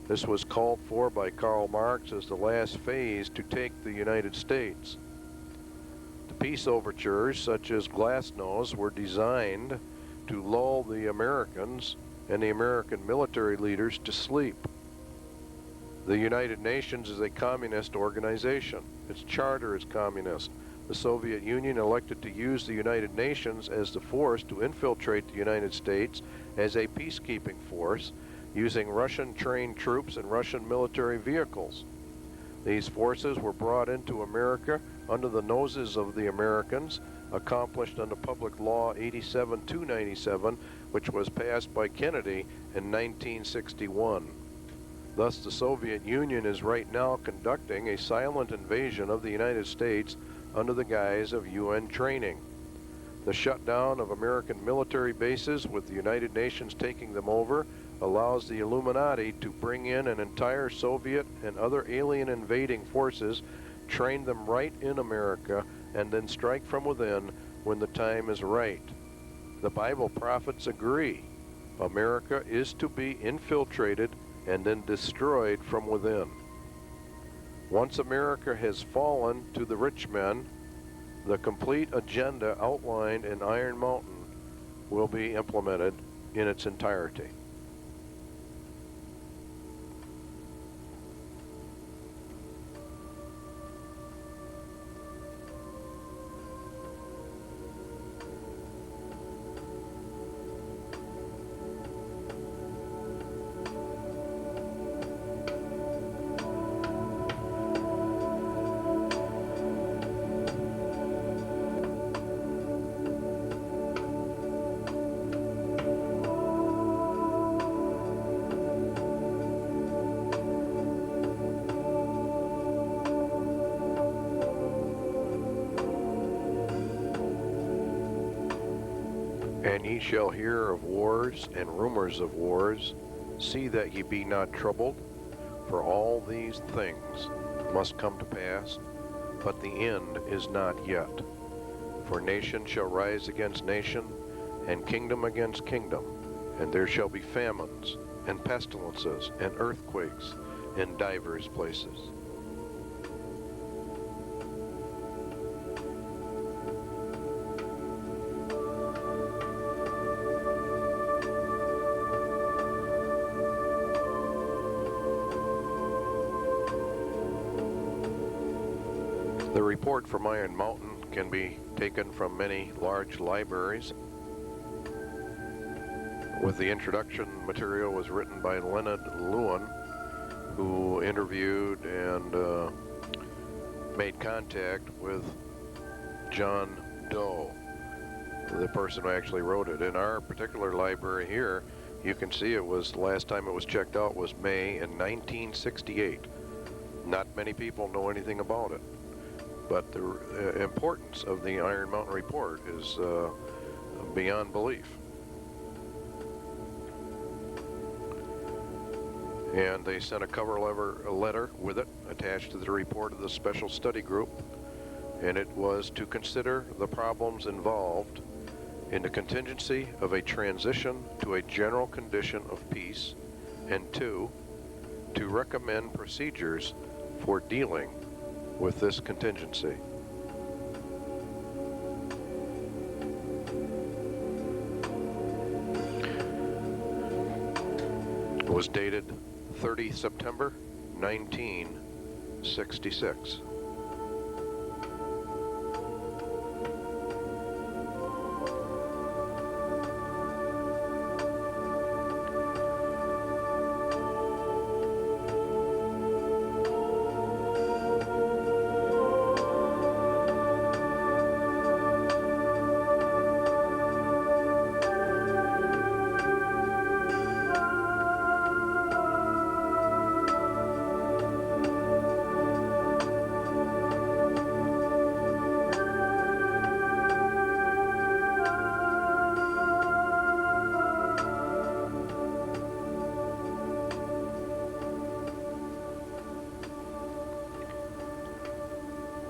This was called for by Karl Marx as the last phase to take the United States. The peace overtures, such as Glasnost, were designed to lull the Americans and the American military leaders to sleep. The United Nations is a communist organization. Its charter is communist. The Soviet Union elected to use the United Nations as the force to infiltrate the United States as a peacekeeping force, using Russian-trained troops and Russian military vehicles. These forces were brought into America under the noses of the Americans, accomplished under Public Law 87-297, which was passed by Kennedy in 1961. Thus, the Soviet Union is right now conducting a silent invasion of the United States under the guise of UN training. The shutdown of American military bases, with the United Nations taking them over, allows the Illuminati to bring in an entire Soviet and other alien invading forces, train them right in America, and then strike from within when the time is right. The Bible prophets agree. America is to be infiltrated and then destroyed from within. Once America has fallen to the rich men, the complete agenda outlined in Iron Mountain will be implemented in its entirety. And ye shall hear of wars and rumors of wars. See that ye be not troubled, for all these things must come to pass, but the end is not yet. For nation shall rise against nation, and kingdom against kingdom, and there shall be famines, and pestilences, and earthquakes in divers places. The report from Iron Mountain can be taken from many large libraries. With the introduction material was written by Leonard Lewin, who interviewed and made contact with John Doe, the person who actually wrote it. In our particular library here, you can see it was, the last time it was checked out was May in 1968. Not many people know anything about it. But the importance of the Iron Mountain Report is beyond belief. And they sent a cover letter with it attached to the report of the Special Study Group, and it was to consider the problems involved in the contingency of a transition to a general condition of peace, and two, to recommend procedures for dealing with this contingency. It was dated 30 September 19 66.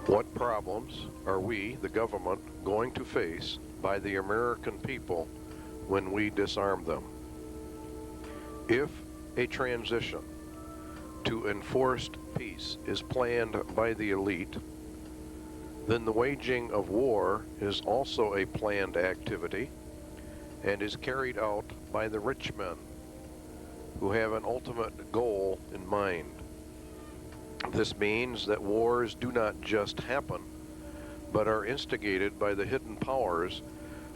What problems are we, the government, going to face by the American people when we disarm them? If a transition to enforced peace is planned by the elite, then the waging of war is also a planned activity and is carried out by the rich men who have an ultimate goal in mind. This means that wars do not just happen, but are instigated by the hidden powers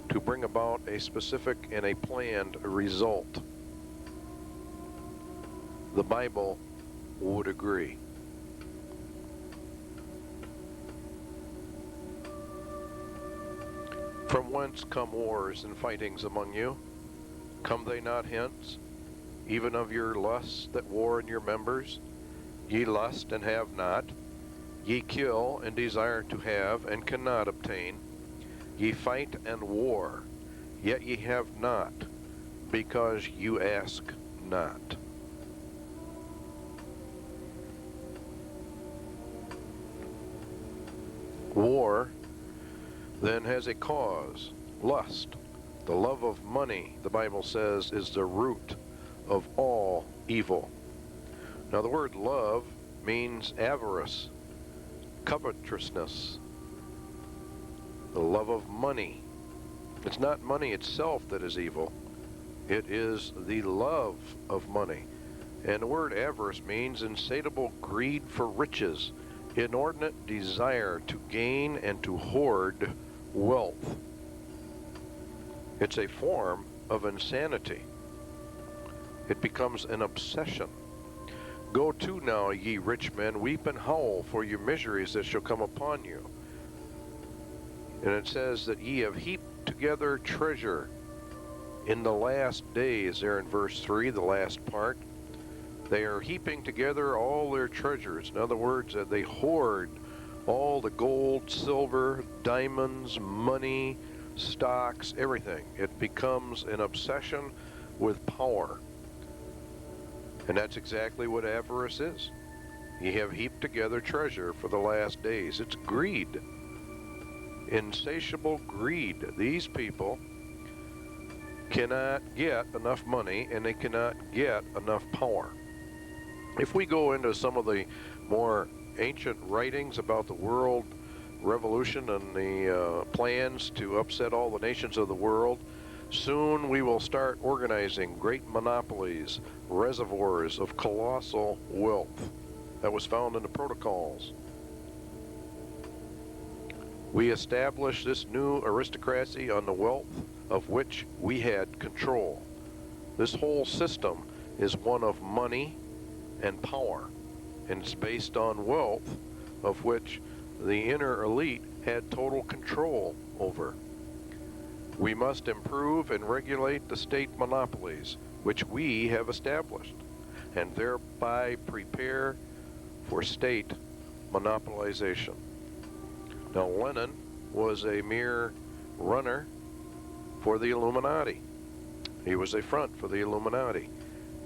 to bring about a specific and a planned result. The Bible would agree. From whence come wars and fightings among you? Come they not hence, even of your lusts that war in your members? Ye lust and have not, ye kill and desire to have and cannot obtain. Ye fight and war, yet ye have not, because you ask not. War then has a cause, lust. The love of money, the Bible says, is the root of all evil. Now the word love means avarice, covetousness, the love of money. It's not money itself that is evil. It is the love of money. And the word avarice means insatiable greed for riches, inordinate desire to gain and to hoard wealth. It's a form of insanity. It becomes an obsession. Go to now, ye rich men, weep and howl for your miseries that shall come upon you. And it says that ye have heaped together treasure in the last days, there in verse 3, the last part. They are heaping together all their treasures. In other words, they hoard all the gold, silver, diamonds, money, stocks, everything. It becomes an obsession with power. And that's exactly what avarice is. Ye have heaped together treasure for the last days. It's greed. Insatiable greed. These people cannot get enough money and they cannot get enough power. If we go into some of the more ancient writings about the world revolution and the plans to upset all the nations of the world, soon we will start organizing great monopolies, reservoirs of colossal wealth. That was found in the protocols. We established this new aristocracy on the wealth of which we had control. This whole system is one of money and power, and it's based on wealth of which the inner elite had total control over. We must improve and regulate the state monopolies which we have established, and thereby prepare for state monopolization. Now, Lenin was a mere runner for the Illuminati. He was a front for the Illuminati.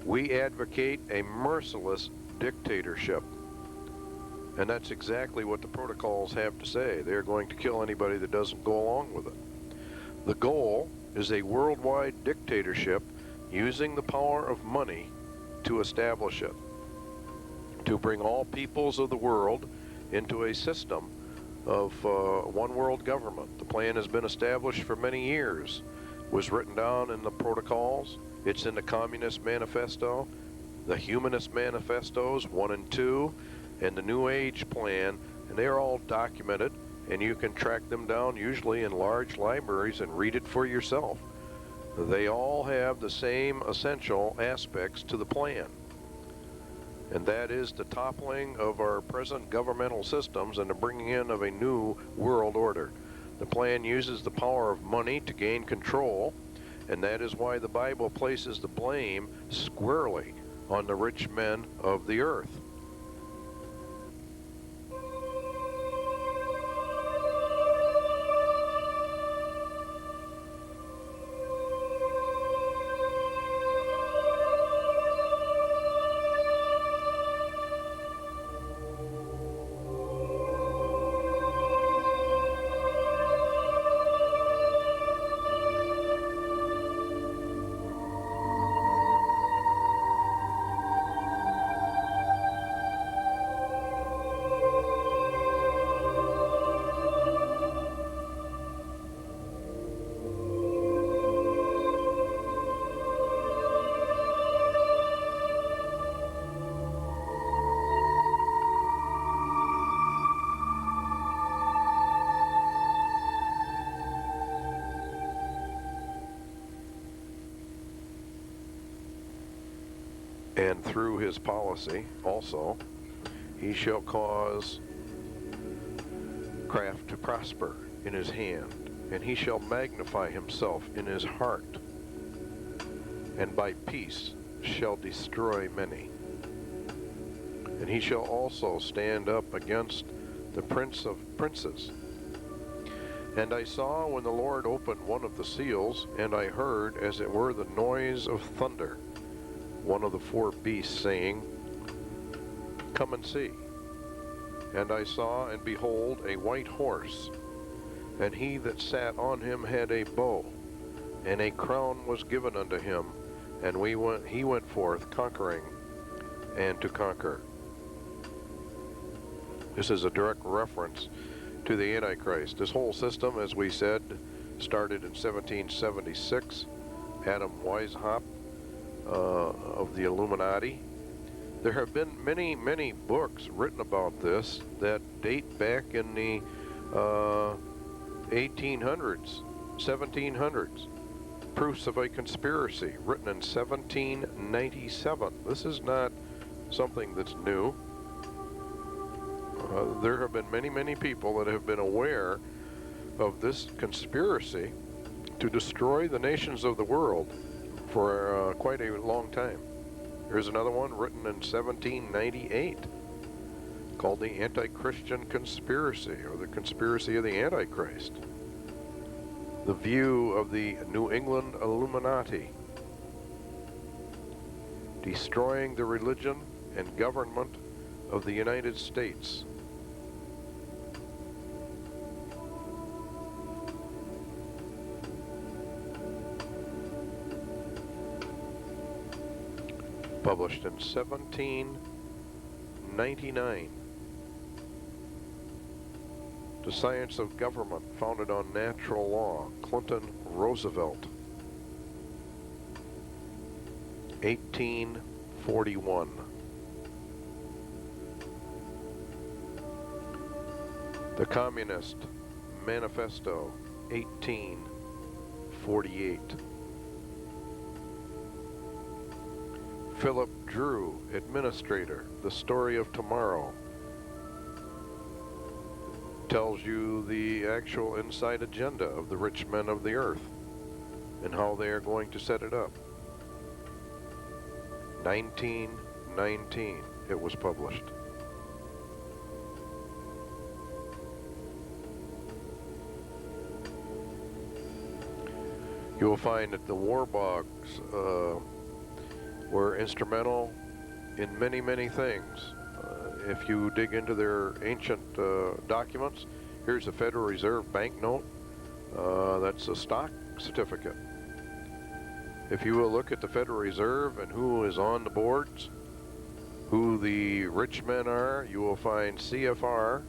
We advocate a merciless dictatorship. And that's exactly what the protocols have to say. They're going to kill anybody that doesn't go along with it. The goal is a worldwide dictatorship using the power of money to establish it, to bring all peoples of the world into a system of one world government. The plan has been established for many years, was written down in the protocols. It's in the Communist Manifesto, the Humanist Manifestos 1 and 2, and the New Age plan, and they're all documented, and you can track them down usually in large libraries and read it for yourself. They all have the same essential aspects to the plan, and that is the toppling of our present governmental systems and the bringing in of a new world order. The plan uses the power of money to gain control, and that is why the Bible places the blame squarely on the rich men of the earth. And through his policy also, he shall cause craft to prosper in his hand, and he shall magnify himself in his heart, and by peace shall destroy many. And he shall also stand up against the prince of princes. And I saw when the Lord opened one of the seals, and I heard as it were the noise of thunder, one of the four beasts saying, Come and see. And I saw, and behold, a white horse, and he that sat on him had a bow, and a crown was given unto him, and he went forth conquering and to conquer. This is a direct reference to the Antichrist. This whole system, as we said, started in 1776. Adam Weishaupt of the Illuminati. There have been many, many books written about this that date back in the 1800s, 1700s. Proofs of a Conspiracy, written in 1797. This is not something that's new. There have been many, many people that have been aware of this conspiracy to destroy the nations of the world for quite a long time. Here's another one written in 1798 called the Anti-Christian Conspiracy, or the Conspiracy of the Antichrist. The view of the New England Illuminati, destroying the religion and government of the United States. Published in 1799. The Science of Government, founded on natural law, Clinton Roosevelt. 1841. The Communist Manifesto, 1848. Philip Drew, Administrator, The Story of Tomorrow. Tells you the actual inside agenda of the rich men of the earth and how they are going to set it up. 1919 it was published. You will find that the Warbogs were instrumental in many, many things. If you dig into their ancient documents, here's a Federal Reserve banknote. That's a stock certificate. If you will look at the Federal Reserve and who is on the boards, who the rich men are, you will find CFR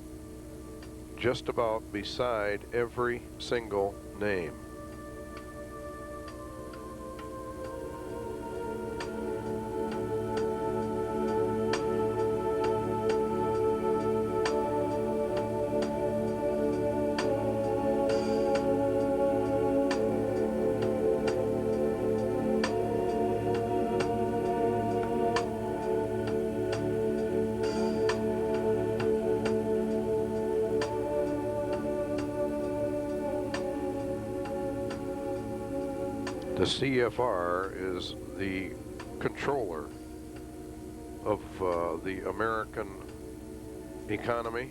just about beside every single name. The CFR is the controller of the American economy,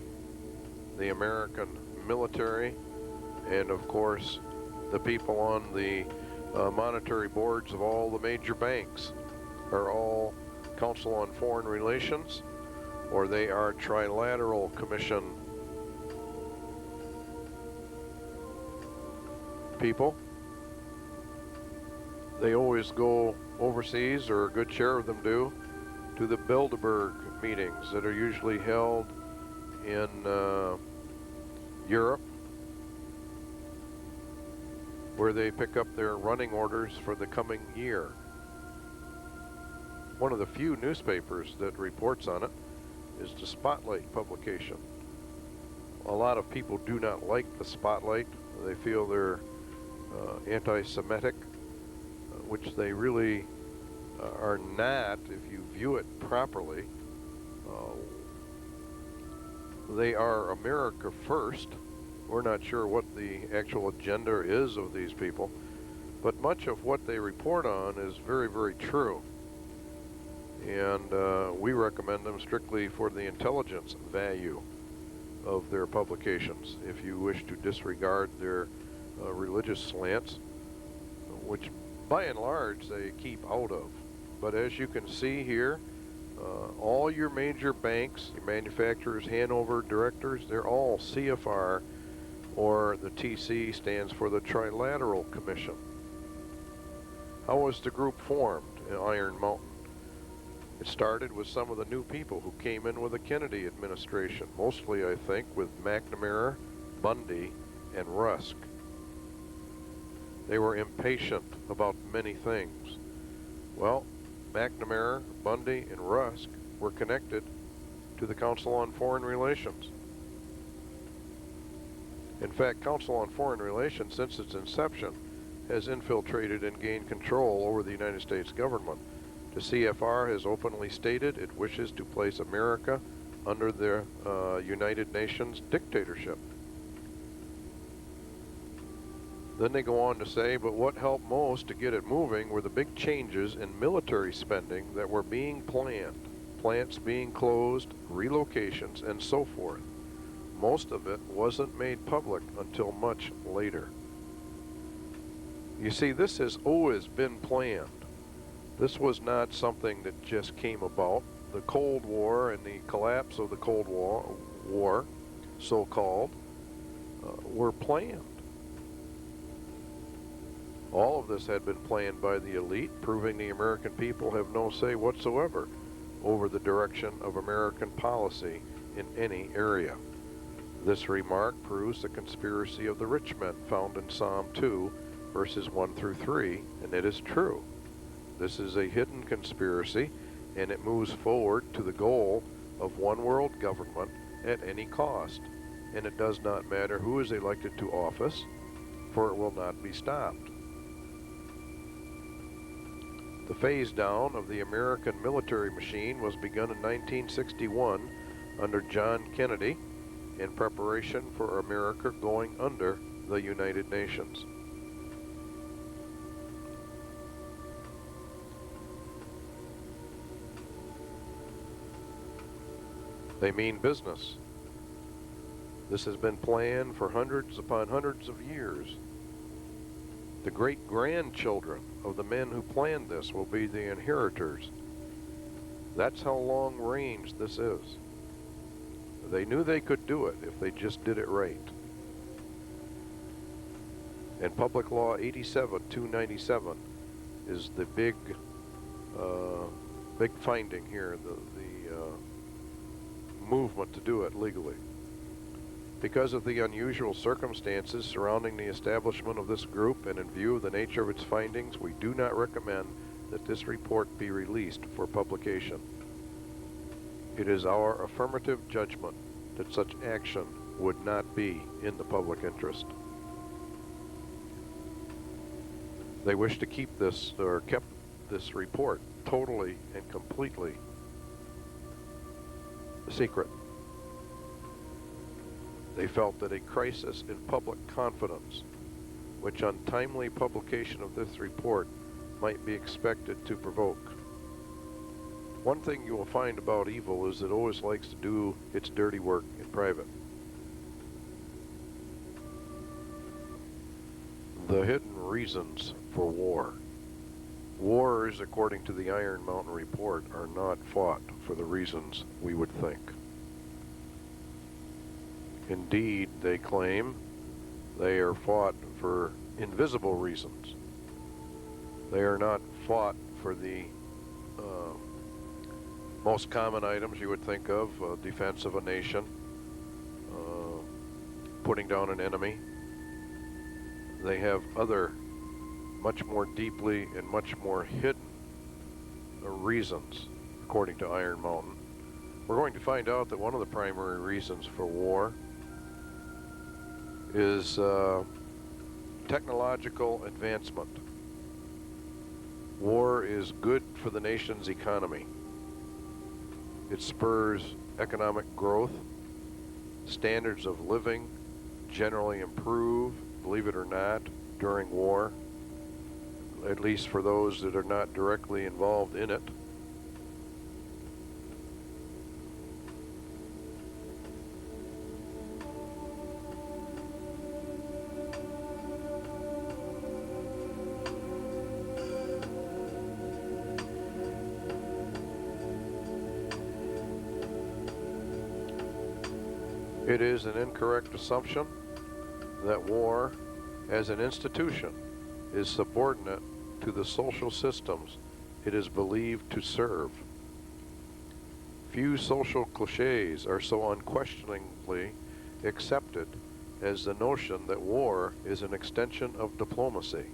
the American military, and of course the people on the monetary boards of all the major banks are all Council on Foreign Relations, or they are Trilateral Commission people. They always go overseas, or a good share of them do, to the Bilderberg meetings that are usually held in Europe, where they pick up their running orders for the coming year. One of the few newspapers that reports on it is the Spotlight publication. A lot of people do not like the Spotlight. They feel they're anti-Semitic, which they really are not if you view it properly. They are America first. We're not sure what the actual agenda is of these people, but much of what they report on is very, very true. And we recommend them strictly for the intelligence value of their publications. If you wish to disregard their religious slants, which by and large they keep out of. But as you can see here, all your major banks, your manufacturers, Hanover directors, they're all CFR, or the TC stands for the Trilateral Commission. How was the group formed in Iron Mountain? It started with some of the new people who came in with the Kennedy administration, mostly I think with McNamara, Bundy, and Rusk. They were impatient about many things. Well, McNamara, Bundy, and Rusk were connected to the Council on Foreign Relations. In fact, Council on Foreign Relations, since its inception, has infiltrated and gained control over the United States government. The CFR has openly stated it wishes to place America under the United Nations dictatorship. Then they go on to say, but what helped most to get it moving were the big changes in military spending that were being planned, plants being closed, relocations, and so forth. Most of it wasn't made public until much later. You see, this has always been planned. This was not something that just came about. The Cold War and the collapse of the Cold War, so-called, were planned. All of this had been planned by the elite, proving the American people have no say whatsoever over the direction of American policy in any area. This remark proves the conspiracy of the rich men found in Psalm 2, verses 1 through 3, and it is true. This is a hidden conspiracy, and it moves forward to the goal of one world government at any cost. And it does not matter who is elected to office, for it will not be stopped. The phase down of the American military machine was begun in 1961 under John Kennedy in preparation for America going under the United Nations. They mean business. This has been planned for hundreds upon hundreds of years. The great-grandchildren of the men who planned this will be the inheritors. That's how long-range this is. They knew they could do it if they just did it right. And Public Law 87-297 is the big finding here, the movement to do it legally. Because of the unusual circumstances surrounding the establishment of this group and in view of the nature of its findings, we do not recommend that this report be released for publication. It is our affirmative judgment that such action would not be in the public interest. They wish to keep this, or kept this report, totally and completely secret. They felt that a crisis in public confidence which untimely publication of this report might be expected to provoke. One thing you will find about evil is it always likes to do its dirty work in private. The hidden reasons for war. Wars, according to the Iron Mountain Report, are not fought for the reasons we would think. Indeed, they claim they are fought for invisible reasons. They are not fought for the most common items you would think of, defense of a nation, putting down an enemy. They have other, much more deeply and much more hidden reasons, according to Iron Mountain. We're going to find out that one of the primary reasons for war is technological advancement. War is good for the nation's economy. It spurs economic growth. Standards of living generally improve, believe it or not, during war, at least for those that are not directly involved in it. It is an incorrect assumption that war, as an institution, is subordinate to the social systems it is believed to serve. Few social cliches are so unquestioningly accepted as the notion that war is an extension of diplomacy.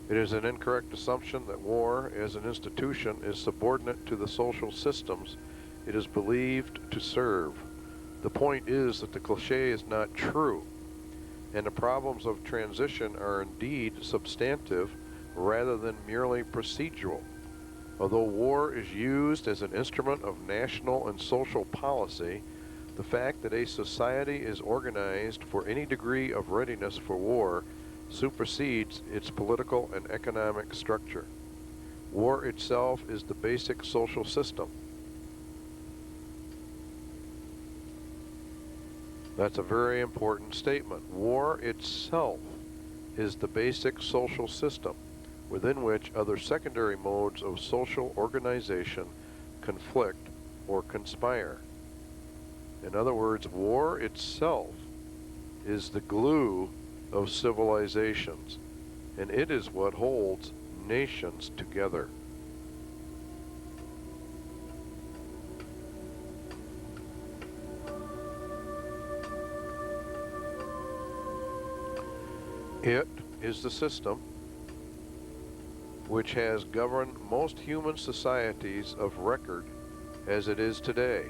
It is an incorrect assumption that war, as an institution, is subordinate to the social systems it is believed to serve. The point is that the cliché is not true, and the problems of transition are indeed substantive rather than merely procedural. Although war is used as an instrument of national and social policy, the fact that a society is organized for any degree of readiness for war supersedes its political and economic structure. War itself is the basic social system. That's a very important statement. War itself is the basic social system within which other secondary modes of social organization conflict or conspire. In other words, war itself is the glue of civilizations, and it is what holds nations together. It is the system which has governed most human societies of record as it is today.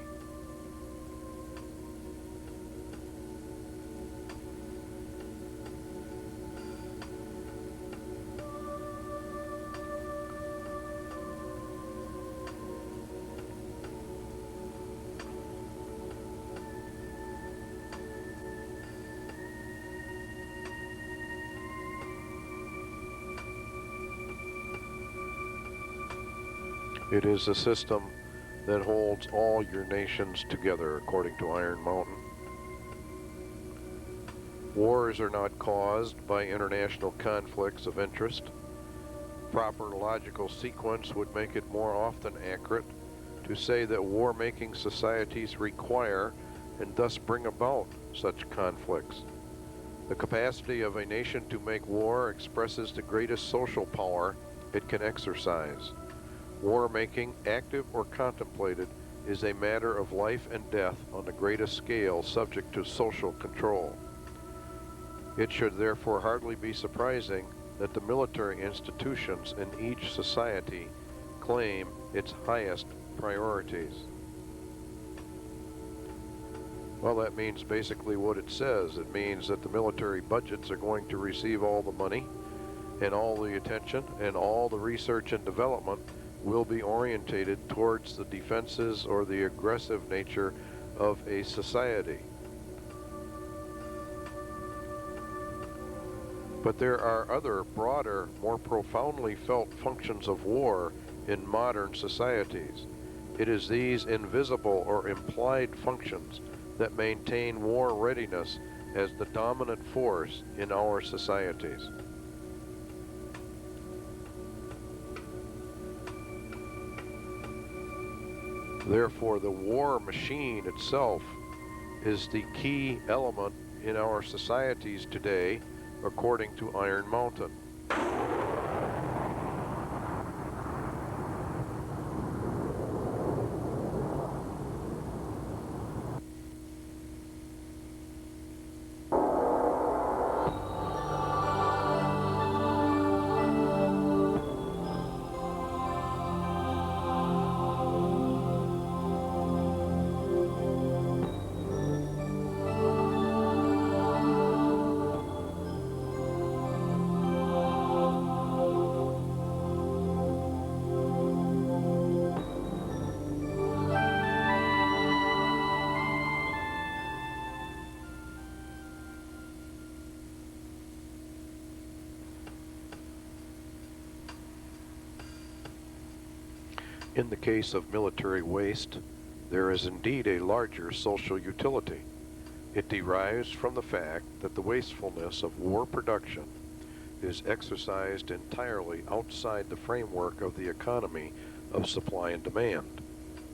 It is a system that holds all your nations together, according to Iron Mountain. Wars are not caused by international conflicts of interest. Proper logical sequence would make it more often accurate to say that war-making societies require and thus bring about such conflicts. The capacity of a nation to make war expresses the greatest social power it can exercise. War-making, active or contemplated, is a matter of life and death on the greatest scale, subject to social control. It should therefore hardly be surprising that the military institutions in each society claim its highest priorities. Well, that means basically what it says. It means that the military budgets are going to receive all the money and all the attention, and all the research and development will be orientated towards the defenses or the aggressive nature of a society. But there are other, broader, more profoundly felt functions of war in modern societies. It is these invisible or implied functions that maintain war readiness as the dominant force in our societies. Therefore, the war machine itself is the key element in our societies today, according to Iron Mountain. In the case of military waste, there is indeed a larger social utility. It derives from the fact that the wastefulness of war production is exercised entirely outside the framework of the economy of supply and demand.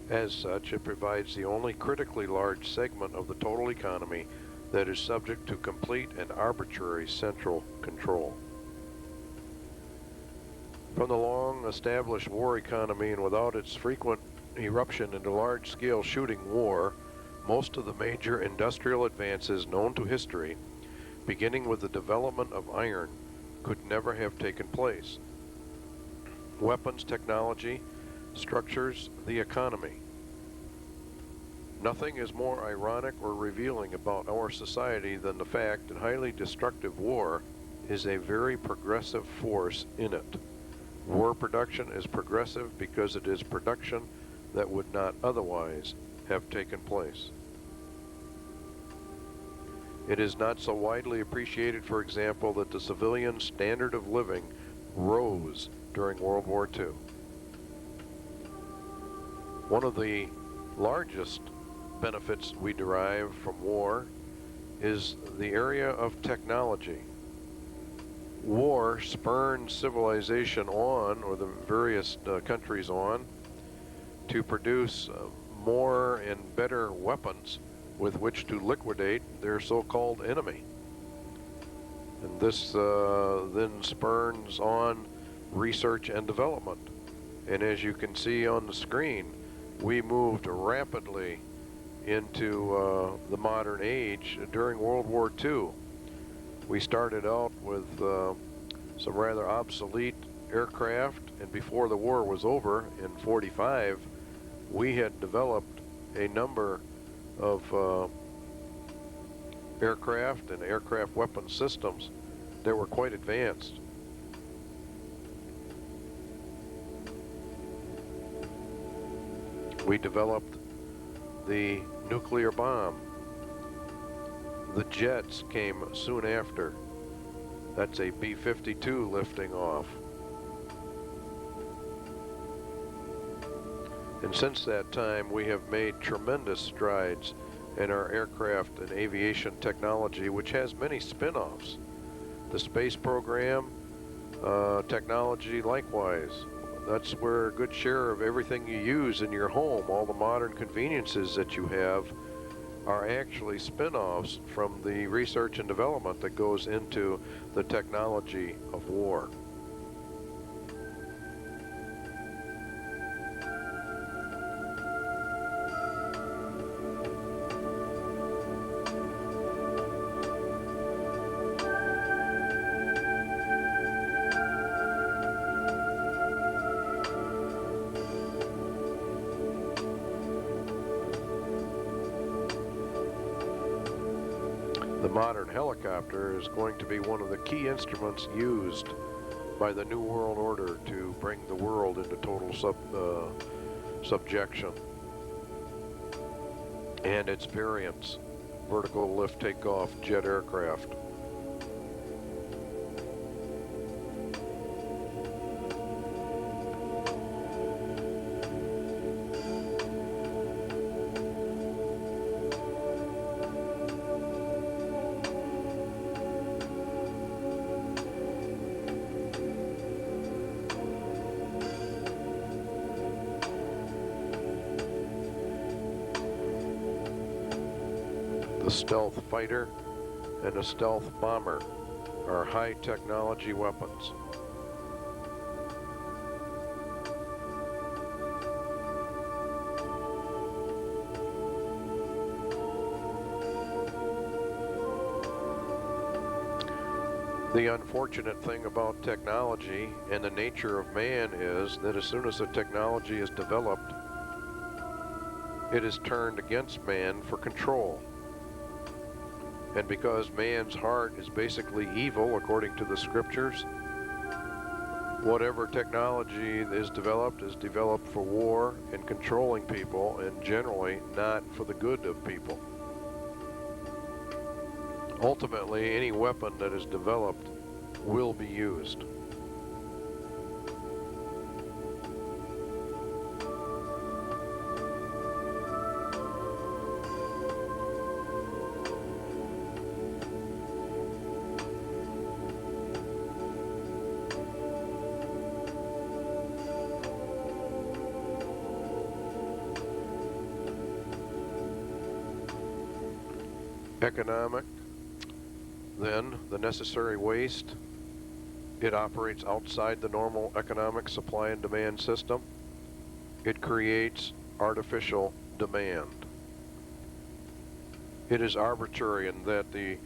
As such, it provides the only critically large segment of the total economy that is subject to complete and arbitrary central control. From the long-established war economy and without its frequent eruption into large-scale shooting war, most of the major industrial advances known to history, beginning with the development of iron, could never have taken place. Weapons technology structures the economy. Nothing is more ironic or revealing about our society than the fact that highly destructive war is a very progressive force in it. War production is progressive because it is production that would not otherwise have taken place. It is not so widely appreciated, for example, that the civilian standard of living rose during World War II. One of the largest benefits we derive from war is the area of technology. War spurns civilization on, or the various countries on, to produce more and better weapons with which to liquidate their so-called enemy. And this then spurns on research and development. And as you can see on the screen, we moved rapidly into the modern age during World War II. We started out with some rather obsolete aircraft, and before the war was over in '45, we had developed a number of aircraft and aircraft weapon systems that were quite advanced. We developed the nuclear bomb. The jets came soon after. That's a B-52 lifting off. And since that time, we have made tremendous strides in our aircraft and aviation technology, which has many spin-offs. The space program, technology likewise. That's where a good share of everything you use in your home, all the modern conveniences that you have, are actually spin-offs from the research and development that goes into the technology of war. The modern helicopter is going to be one of the key instruments used by the New World Order to bring the world into total subjection. And its variants, vertical lift takeoff jet aircraft. stealth fighter and a stealth bomber are high technology weapons. The unfortunate thing about technology and the nature of man is that as soon as the technology is developed, it is turned against man for control. And because man's heart is basically evil, according to the scriptures, whatever technology is developed for war and controlling people, and generally not for the good of people. Ultimately, any weapon that is developed will be used. Economic, then the necessary waste. It operates outside the normal economic supply and demand system. It creates artificial demand. It is arbitrary in that the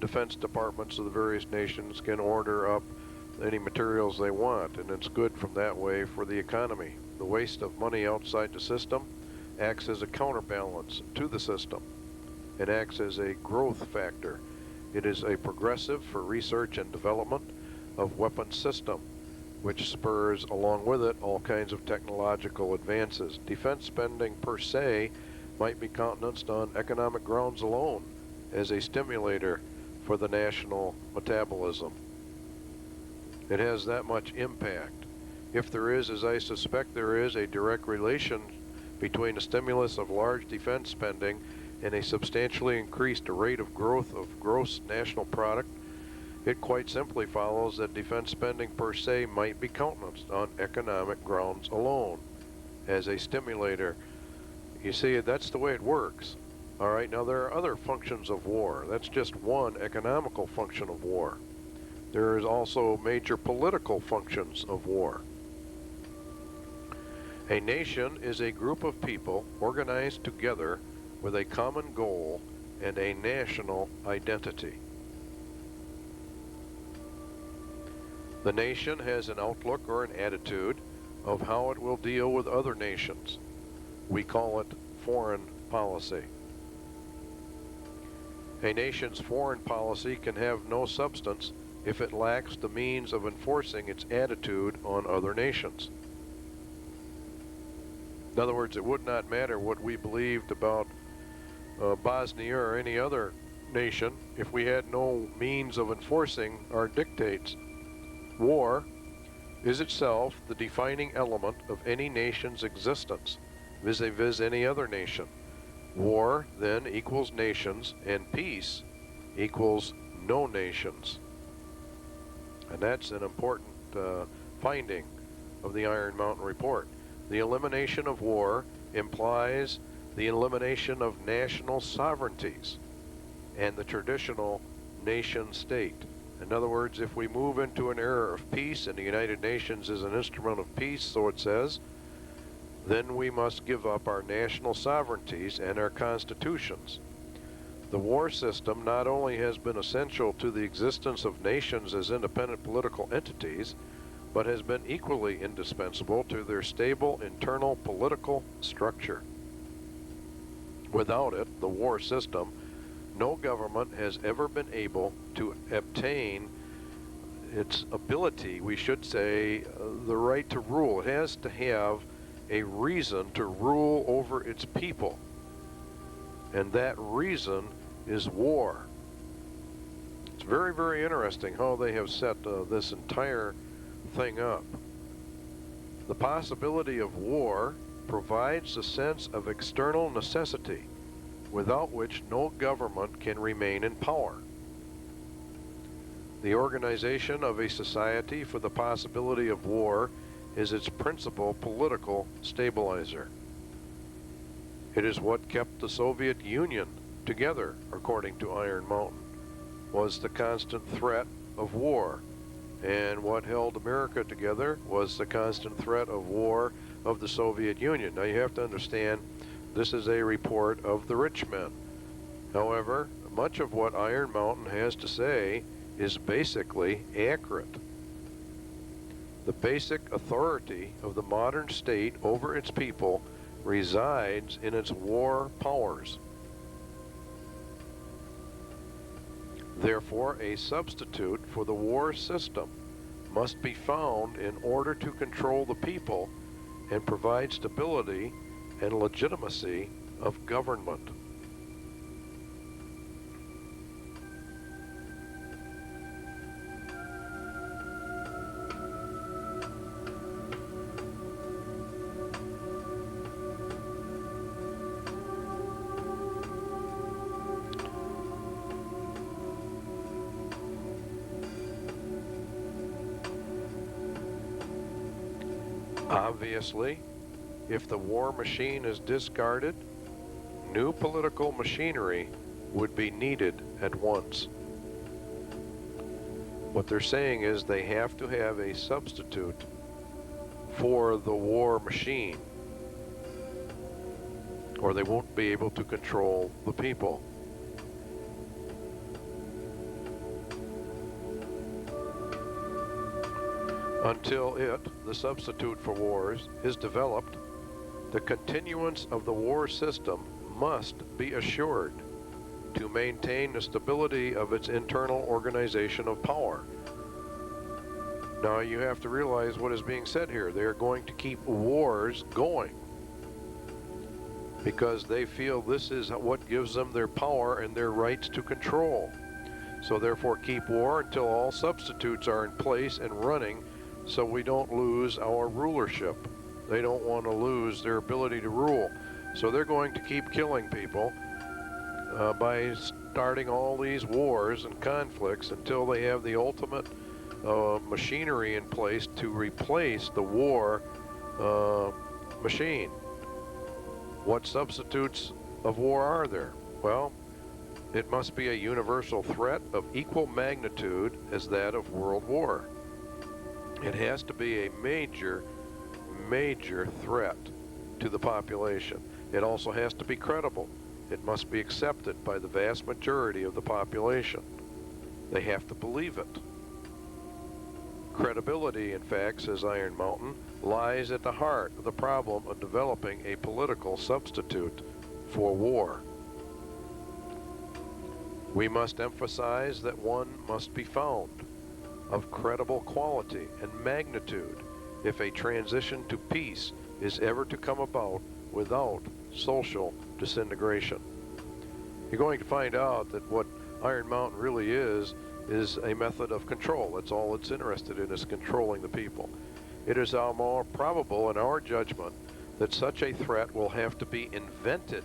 defense departments of the various nations can order up any materials they want, and it's good from that way for the economy. The waste of money outside the system acts as a counterbalance to the system. It acts as a growth factor. It is a progressive for research and development of weapons system, which spurs along with it all kinds of technological advances. Defense spending per se might be countenanced on economic grounds alone as a stimulator for the national metabolism. It has that much impact. If there is, as I suspect there is, a direct relation between a stimulus of large defense spending and a substantially increased rate of growth of gross national product, it quite simply follows that defense spending per se might be countenanced on economic grounds alone as a stimulator. You see, that's the way it works. All right, now there are other functions of war. That's just one economical function of war. There is also major political functions of war. A nation is a group of people organized together with a common goal and a national identity. The nation has an outlook or an attitude of how it will deal with other nations. We call it foreign policy. A nation's foreign policy can have no substance if it lacks the means of enforcing its attitude on other nations. In other words, it would not matter what we believed about Bosnia or any other nation if we had no means of enforcing our dictates. War is itself the defining element of any nation's existence vis-a-vis any other nation. War then equals nations, and peace equals no nations. And that's an important finding of the Iron Mountain Report. The elimination of war implies the elimination of national sovereignties and the traditional nation state. In other words, if we move into an era of peace, and the United Nations is an instrument of peace, so it says, then we must give up our national sovereignties and our constitutions. The war system not only has been essential to the existence of nations as independent political entities, but has been equally indispensable to their stable internal political structure. Without it, the war system, no government has ever been able to obtain its ability, we should say, the right to rule. It has to have a reason to rule over its people. And that reason is war. It's very, very interesting how they have set this entire thing up. The possibility of war provides a sense of external necessity without which no government can remain in power. The organization of a society for the possibility of war is its principal political stabilizer. It is what kept the Soviet Union together, according to Iron Mountain, was the constant threat of war. And what held America together was the constant threat of war of the Soviet Union. Now you have to understand, this is a report of the rich men. However, much of what Iron Mountain has to say is basically accurate. The basic authority of the modern state over its people resides in its war powers. Therefore, a substitute for the war system must be found in order to control the people and provide stability and legitimacy of government. Obviously, if the war machine is discarded, new political machinery would be needed at once. What they're saying is they have to have a substitute for the war machine, or they won't be able to control the people. Until it, the substitute for wars, is developed, the continuance of the war system must be assured to maintain the stability of its internal organization of power. Now you have to realize what is being said here. They are going to keep wars going because they feel this is what gives them their power and their rights to control. So therefore keep war until all substitutes are in place and running, so we don't lose our rulership. They don't want to lose their ability to rule. So they're going to keep killing people by starting all these wars and conflicts until they have the ultimate machinery in place to replace the war machine. What substitutes of war are there? Well, it must be a universal threat of equal magnitude as that of world war. It has to be a major threat to the population. It also has to be credible. It must be accepted by the vast majority of the population. They have to believe it. Credibility, in fact, says Iron Mountain, lies at the heart of the problem of developing a political substitute for war. We must emphasize that one must be found of credible quality and magnitude if a transition to peace is ever to come about without social disintegration. You're going to find out that what Iron Mountain really is a method of control. That's all it's interested in, is controlling the people. It is our more probable in our judgment that such a threat will have to be invented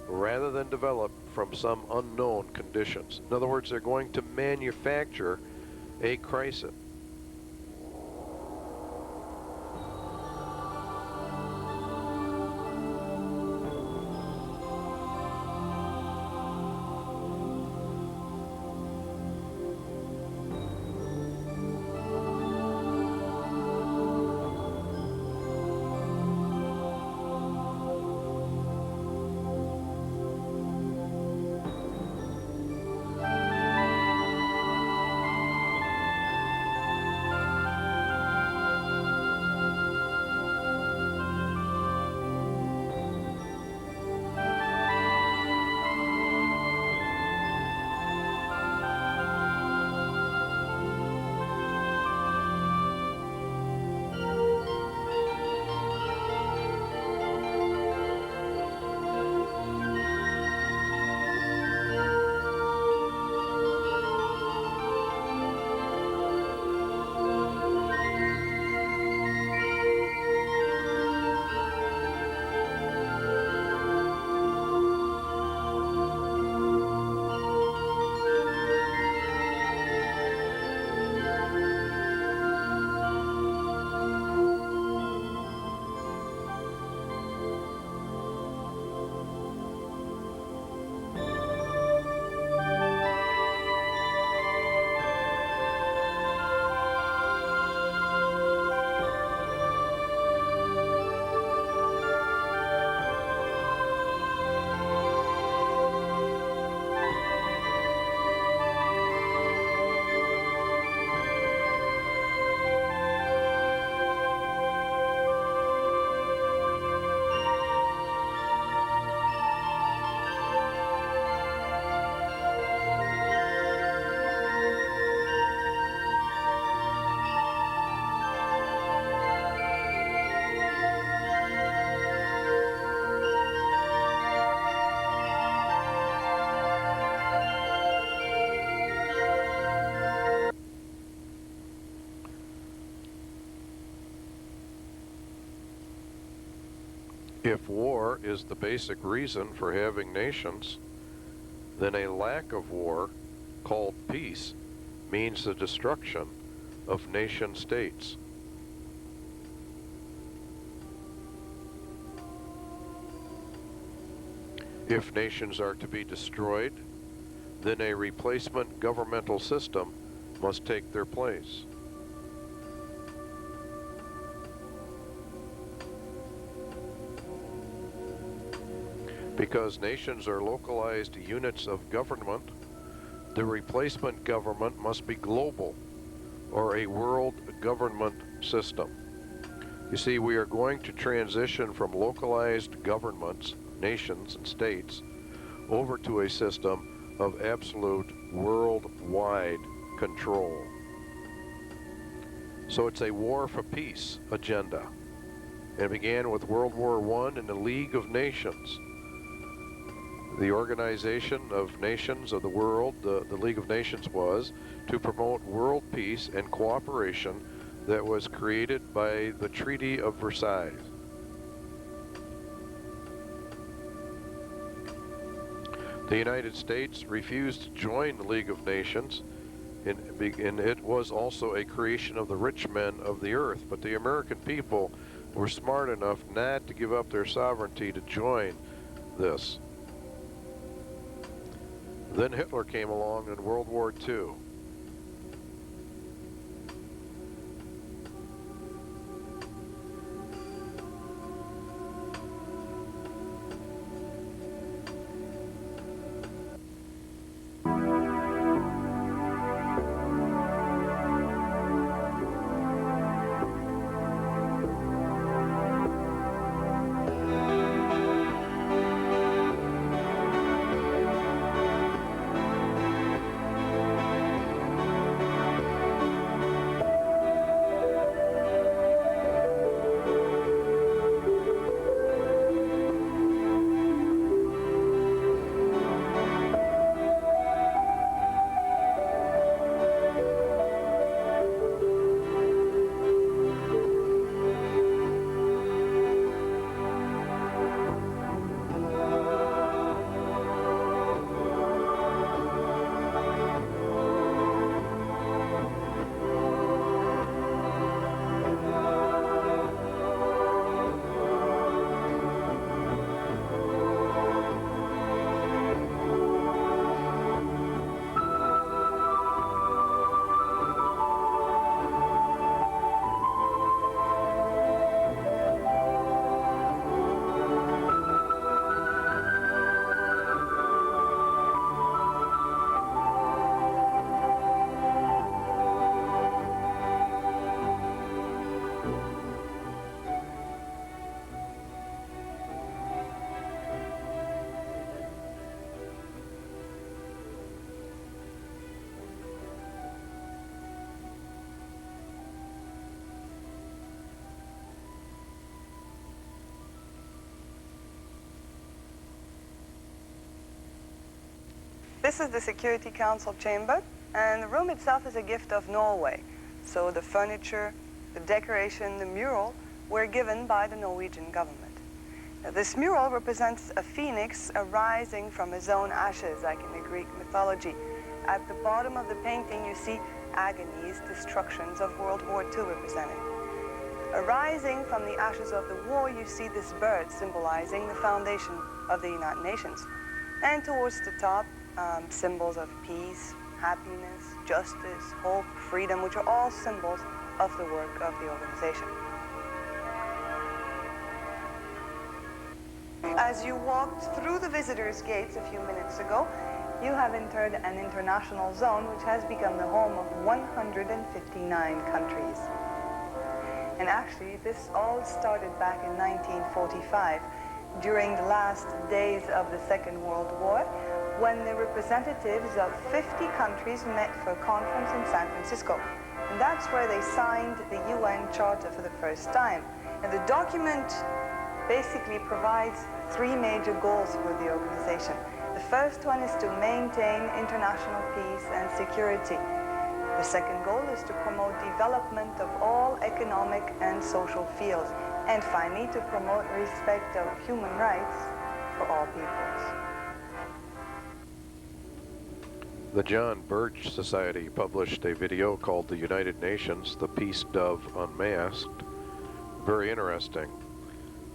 rather than developed from some unknown conditions. In other words, they're going to manufacture a crisis. If war is the basic reason for having nations, then a lack of war, called peace, means the destruction of nation states. If nations are to be destroyed, then a replacement governmental system must take their place. Because nations are localized units of government, the replacement government must be global, or a world government system. You see, we are going to transition from localized governments, nations and states, over to a system of absolute worldwide control. So it's a war for peace agenda. It began with World War I and the League of Nations. The Organization of Nations of the World, the League of Nations, was to promote world peace and cooperation that was created by the Treaty of Versailles. The United States refused to join the League of Nations, and it was also a creation of the rich men of the earth. But the American people were smart enough not to give up their sovereignty to join this. Then Hitler came along in World War II. This is the Security Council chamber, and the room itself is a gift of Norway. So the furniture, the decoration, the mural were given by the Norwegian government. Now, this mural represents a phoenix arising from his own ashes, like in the Greek mythology. At the bottom of the painting, you see agonies, destructions of World War II represented. Arising from the ashes of the war, you see this bird symbolizing the foundation of the United Nations. And towards the top, symbols of peace, happiness, justice, hope, freedom, which are all symbols of the work of the organization. As you walked through the visitors' gates a few minutes ago, you have entered an international zone which has become the home of 159 countries. And actually, this all started back in 1945, during the last days of the Second World War, when the representatives of 50 countries met for a conference in San Francisco. And that's where they signed the UN Charter for the first time. And the document basically provides three major goals for the organization. The first one is to maintain international peace and security. The second goal is to promote development of all economic and social fields. And finally, to promote respect of human rights for all peoples. The John Birch Society published a video called The United Nations, the Peace Dove Unmasked. Very interesting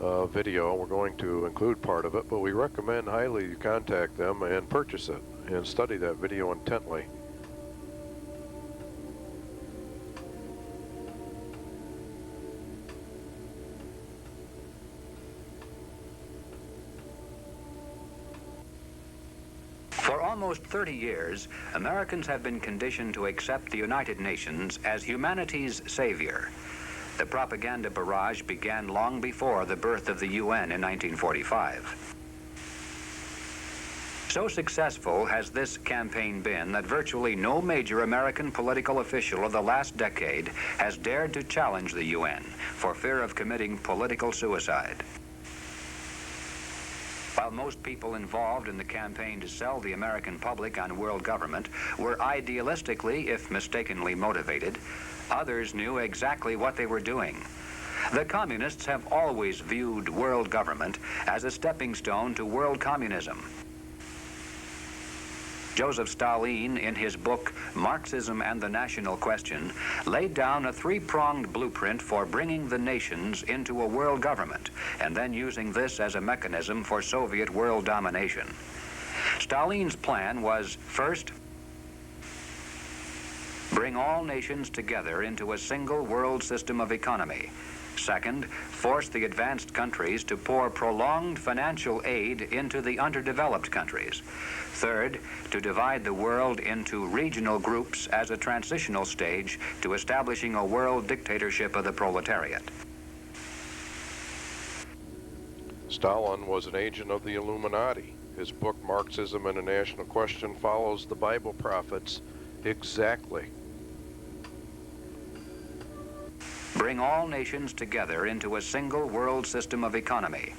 video. We're going to include part of it, but we recommend highly you contact them and purchase it and study that video intently. For almost 30 years, Americans have been conditioned to accept the United Nations as humanity's savior. The propaganda barrage began long before the birth of the UN in 1945. So successful has this campaign been that virtually no major American political official of the last decade has dared to challenge the UN for fear of committing political suicide. While most people involved in the campaign to sell the American public on world government were idealistically, if mistakenly motivated, others knew exactly what they were doing. The communists have always viewed world government as a stepping stone to world communism. Joseph Stalin, in his book Marxism and the National Question, laid down a three-pronged blueprint for bringing the nations into a world government, and then using this as a mechanism for Soviet world domination. Stalin's plan was, first, bring all nations together into a single world system of economy. Second, force the advanced countries to pour prolonged financial aid into the underdeveloped countries. Third, to divide the world into regional groups as a transitional stage to establishing a world dictatorship of the proletariat. Stalin was an agent of the Illuminati. His book, Marxism and the National Question, follows the Bible prophets exactly. Bring all nations together into a single world system of economy.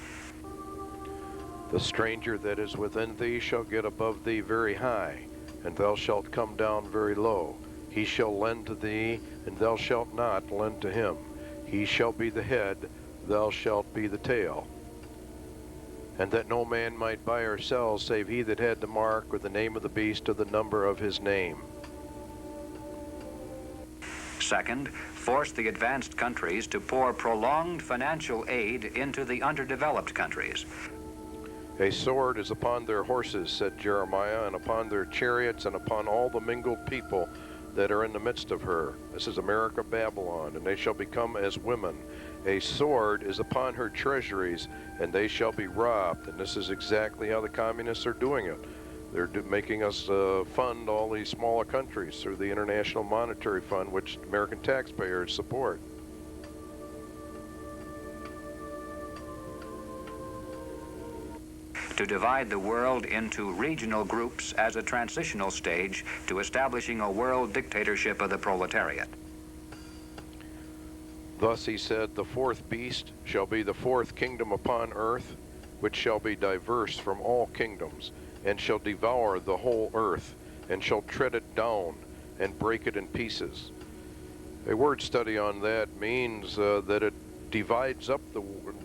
The stranger that is within thee shall get above thee very high, and thou shalt come down very low. He shall lend to thee, and thou shalt not lend to him. He shall be the head, thou shalt be the tail. And that no man might buy or sell, save he that had the mark or the name of the beast or the number of his name. Second, force the advanced countries to pour prolonged financial aid into the underdeveloped countries. A sword is upon their horses, said Jeremiah, and upon their chariots, and upon all the mingled people that are in the midst of her. This is America, Babylon, and they shall become as women. A sword is upon her treasuries, and they shall be robbed. And this is exactly how the communists are doing it. They're making us fund all these smaller countries through the International Monetary Fund, which American taxpayers support. To divide the world into regional groups as a transitional stage to establishing a world dictatorship of the proletariat. Thus he said, the fourth beast shall be the fourth kingdom upon earth, which shall be diverse from all kingdoms, and shall devour the whole earth, and shall tread it down, and break it in pieces. A word study on that means that it divides up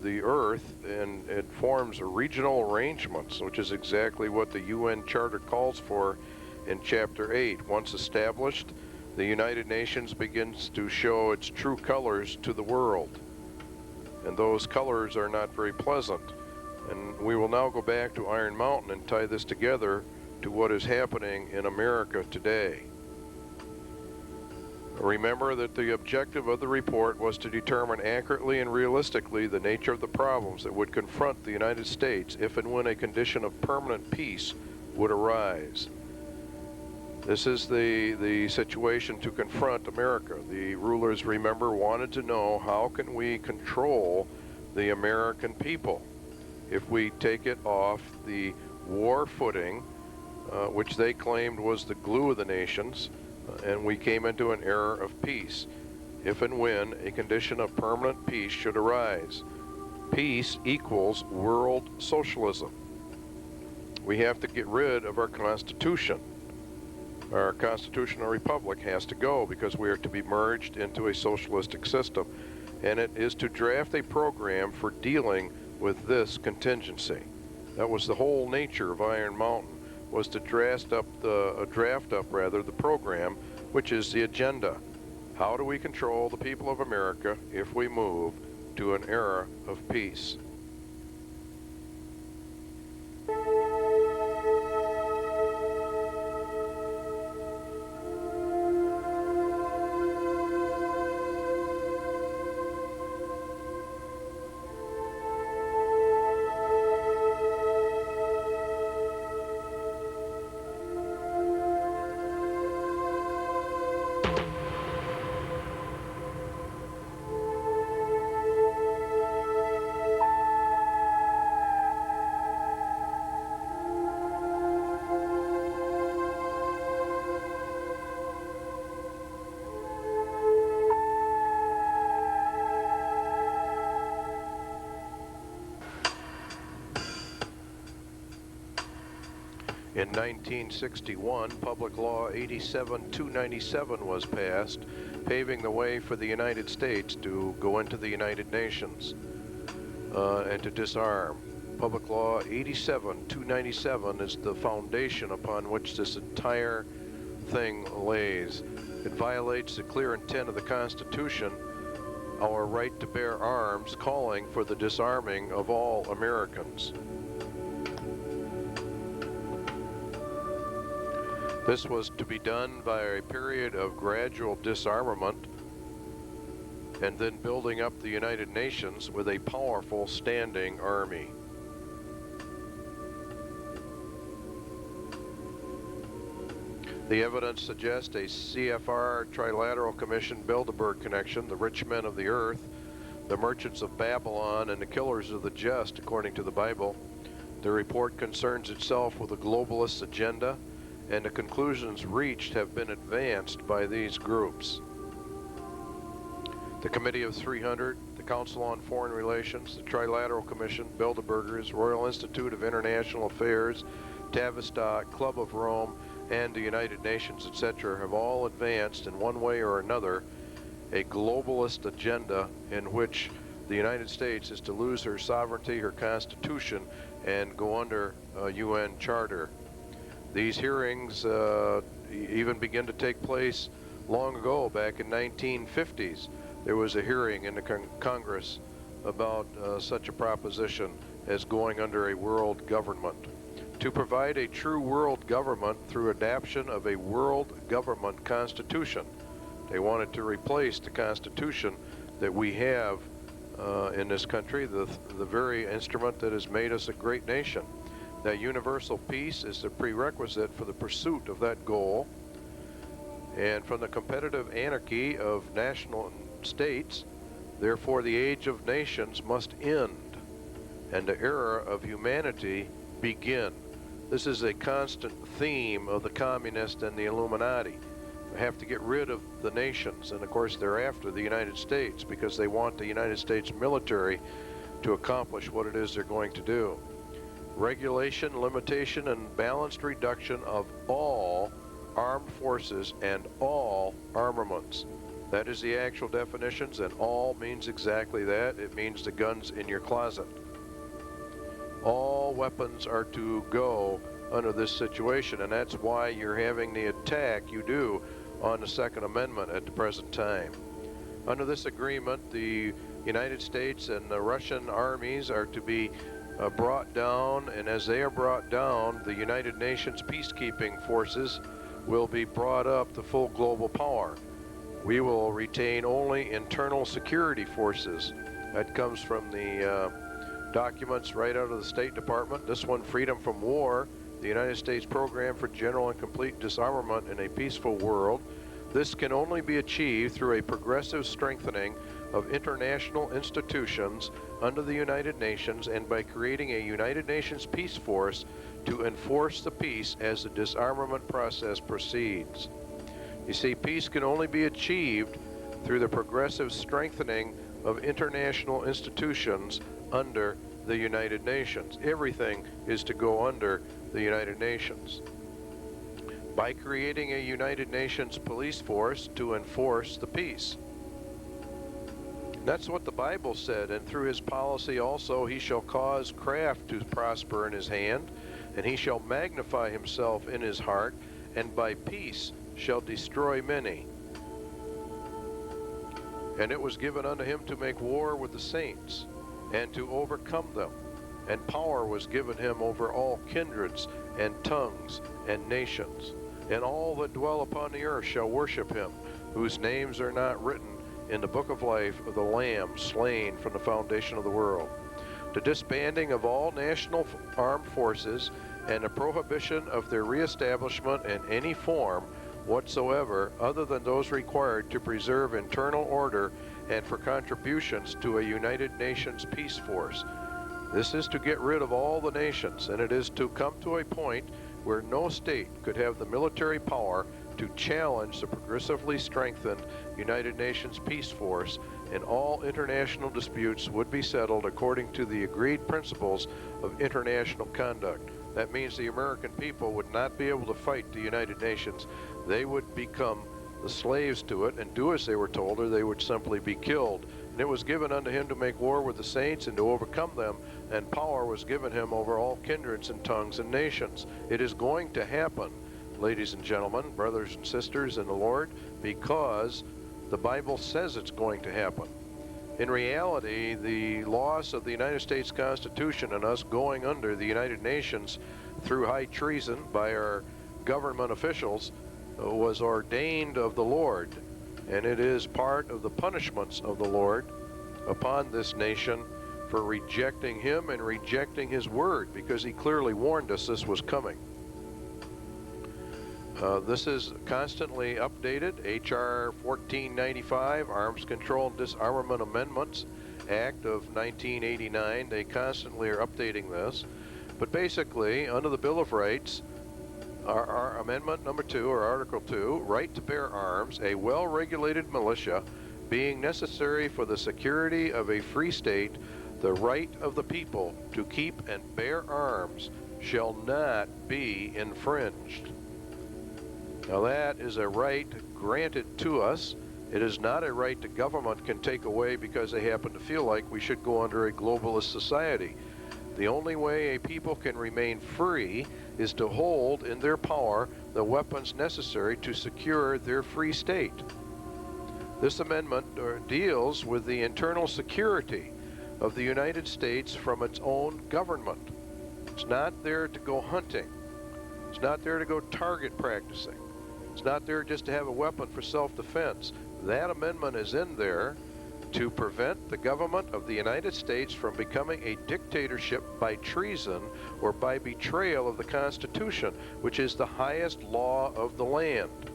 the earth, and it forms regional arrangements, which is exactly what the UN Charter calls for in Chapter 8. Once established, the United Nations begins to show its true colors to the world. And those colors are not very pleasant. And we will now go back to Iron Mountain and tie this together to what is happening in America today. Remember that the objective of the report was to determine accurately and realistically the nature of the problems that would confront the United States if and when a condition of permanent peace would arise. This is the situation to confront America. The rulers, remember, wanted to know, how can we control the American people if we take it off the war footing, which they claimed was the glue of the nations, and we came into an era of peace, if and when a condition of permanent peace should arise. Peace equals world socialism. We have to get rid of our Constitution. Our constitutional republic has to go because we are to be merged into a socialistic system. and it is to draft a program for dealing with this contingency. That was the whole nature of Iron Mountain, was to draft up the program, which is the agenda. How do we control the people of America if we move to an era of peace? In 1961, Public Law 87-297 was passed, paving the way for the United States to go into the United Nations and to disarm. Public Law 87-297 is the foundation upon which this entire thing lays. It violates the clear intent of the Constitution, our right to bear arms, calling for the disarming of all Americans. This was to be done by a period of gradual disarmament and then building up the United Nations with a powerful standing army. The evidence suggests a CFR Trilateral Commission Bilderberg connection, the rich men of the earth, the merchants of Babylon, and the killers of the just, according to the Bible. The report concerns itself with a globalist agenda, and the conclusions reached have been advanced by these groups. The Committee of 300, the Council on Foreign Relations, the Trilateral Commission, Bilderbergers, Royal Institute of International Affairs, Tavistock, Club of Rome, and the United Nations, etc., have all advanced in one way or another a globalist agenda in which the United States is to lose her sovereignty, her constitution, and go under a UN charter. These hearings even began to take place long ago, back in 1950s. There was a hearing in the Congress about such a proposition as going under a world government. To provide a true world government through adoption of a world government constitution. They wanted to replace the constitution that we have in this country, the very instrument that has made us a great nation. That universal peace is the prerequisite for the pursuit of that goal. And from the competitive anarchy of national states, therefore the age of nations must end and the era of humanity begin. This is a constant theme of the communists and the Illuminati. They have to get rid of the nations, and of course they're after the United States because they want the United States military to accomplish what it is they're going to do. Regulation, limitation, and balanced reduction of all armed forces and all armaments. That is the actual definitions, and all means exactly that. It means the guns in your closet. All weapons are to go under this situation, and that's why you're having the attack you do on the Second Amendment at the present time. Under this agreement, the United States and the Russian armies are to be brought down, and as they are brought down, the United Nations peacekeeping forces will be brought up to full global power. We will retain only internal security forces. That comes from the documents right out of the State Department. This one, Freedom from War, the United States Program for General and Complete Disarmament in a Peaceful World. This can only be achieved through a progressive strengthening of international institutions under the United Nations and by creating a United Nations peace force to enforce the peace as the disarmament process proceeds. You see, peace can only be achieved through the progressive strengthening of international institutions under the United Nations. Everything is to go under the United Nations. By creating a United Nations police force to enforce the peace. That's what the Bible said, and through his policy also he shall cause craft to prosper in his hand, and he shall magnify himself in his heart, and by peace shall destroy many. And it was given unto him to make war with the saints, and to overcome them. And power was given him over all kindreds, and tongues, and nations. And all that dwell upon the earth shall worship him, whose names are not written in the book of life of the Lamb slain from the foundation of the world. The disbanding of all national armed forces, and the prohibition of their reestablishment in any form whatsoever other than those required to preserve internal order and for contributions to a United Nations peace force. This is to get rid of all the nations, and it is to come to a point where no state could have the military power to challenge the progressively strengthened United Nations peace force, and all international disputes would be settled according to the agreed principles of international conduct. That means the American people would not be able to fight the United Nations. They would become the slaves to it and do as they were told, or they would simply be killed. And it was given unto him to make war with the saints and to overcome them, and power was given him over all kindreds and tongues and nations. It is going to happen, ladies and gentlemen, brothers and sisters in the Lord, because the Bible says it's going to happen. In reality, the loss of the United States Constitution and us going under the United Nations through high treason by our government officials was ordained of the Lord, and it is part of the punishments of the Lord upon this nation for rejecting him and rejecting his word, because he clearly warned us this was coming. This is constantly updated. H.R. 1495, Arms Control and Disarmament Amendments Act of 1989. They constantly are updating this. But basically, under the Bill of Rights, our Amendment number 2, or Article 2, right to bear arms, a well-regulated militia, being necessary for the security of a free state, the right of the people to keep and bear arms shall not be infringed. Now that is a right granted to us. It is not a right the government can take away because they happen to feel like we should go under a globalist society. The only way a people can remain free is to hold in their power the weapons necessary to secure their free state. This amendment deals with the internal security of the United States from its own government. It's not there to go hunting. It's not there to go target practicing. It's not there just to have a weapon for self-defense. That amendment is in there to prevent the government of the United States from becoming a dictatorship by treason or by betrayal of the Constitution, which is the highest law of the land.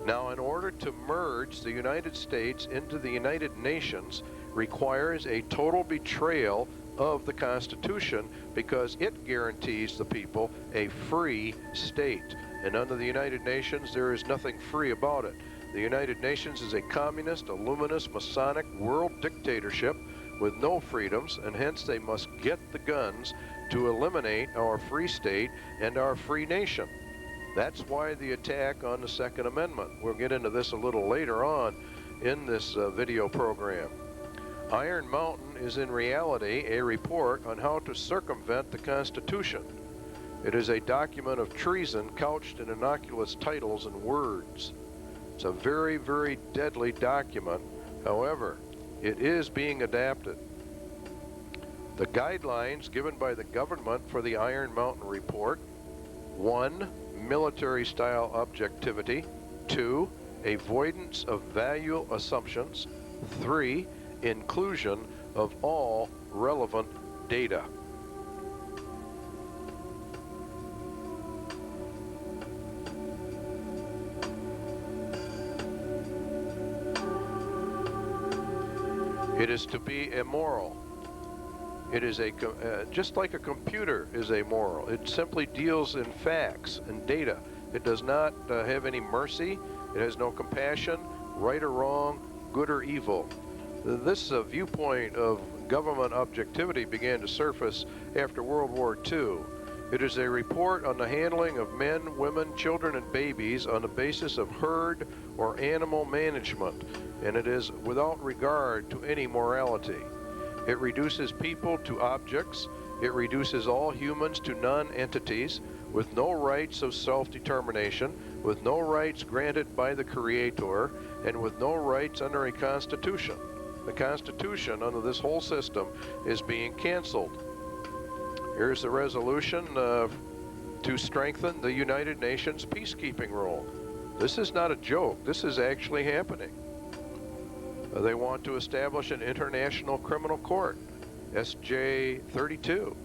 Now, in order to merge the United States into the United Nations requires a total betrayal of the Constitution, because it guarantees the people a free state. And under the United Nations, there is nothing free about it. The United Nations is a communist, illuminist, Masonic world dictatorship with no freedoms, and hence they must get the guns to eliminate our free state and our free nation. That's why the attack on the Second Amendment. We'll get into this a little later on in this video program. Iron Mountain is in reality a report on how to circumvent the Constitution. It is a document of treason couched in innocuous titles and words. It's a very, very deadly document. However, it is being adapted. The guidelines given by the government for the Iron Mountain Report: 1. Military-style objectivity. 2. Avoidance of value assumptions. 3. Inclusion of all relevant data. It is to be immoral. It is just like a computer is amoral. It simply deals in facts and data. It does not have any mercy. It has no compassion, right or wrong, good or evil. This viewpoint of government objectivity began to surface after World War II. It is a report on the handling of men, women, children, and babies on the basis of herd or animal management, and it is without regard to any morality. It reduces people to objects. It reduces all humans to non-entities with no rights of self-determination, with no rights granted by the Creator, and with no rights under a constitution. The Constitution under this whole system is being canceled. Here's the resolution to strengthen the United Nations peacekeeping role. This is not a joke. This is actually happening. They want to establish an international criminal court, SJ 32.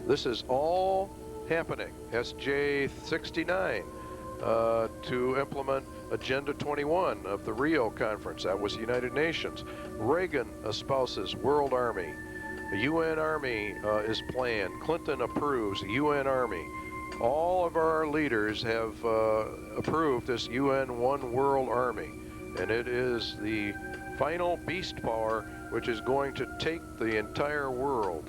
This is all happening. SJ 69 to implement Agenda 21 of the Rio Conference. That was the United Nations. Reagan espouses World Army. The UN Army is planned. Clinton approves the UN Army. All of our leaders have approved this UN One World Army. And it is the final beast power which is going to take the entire world.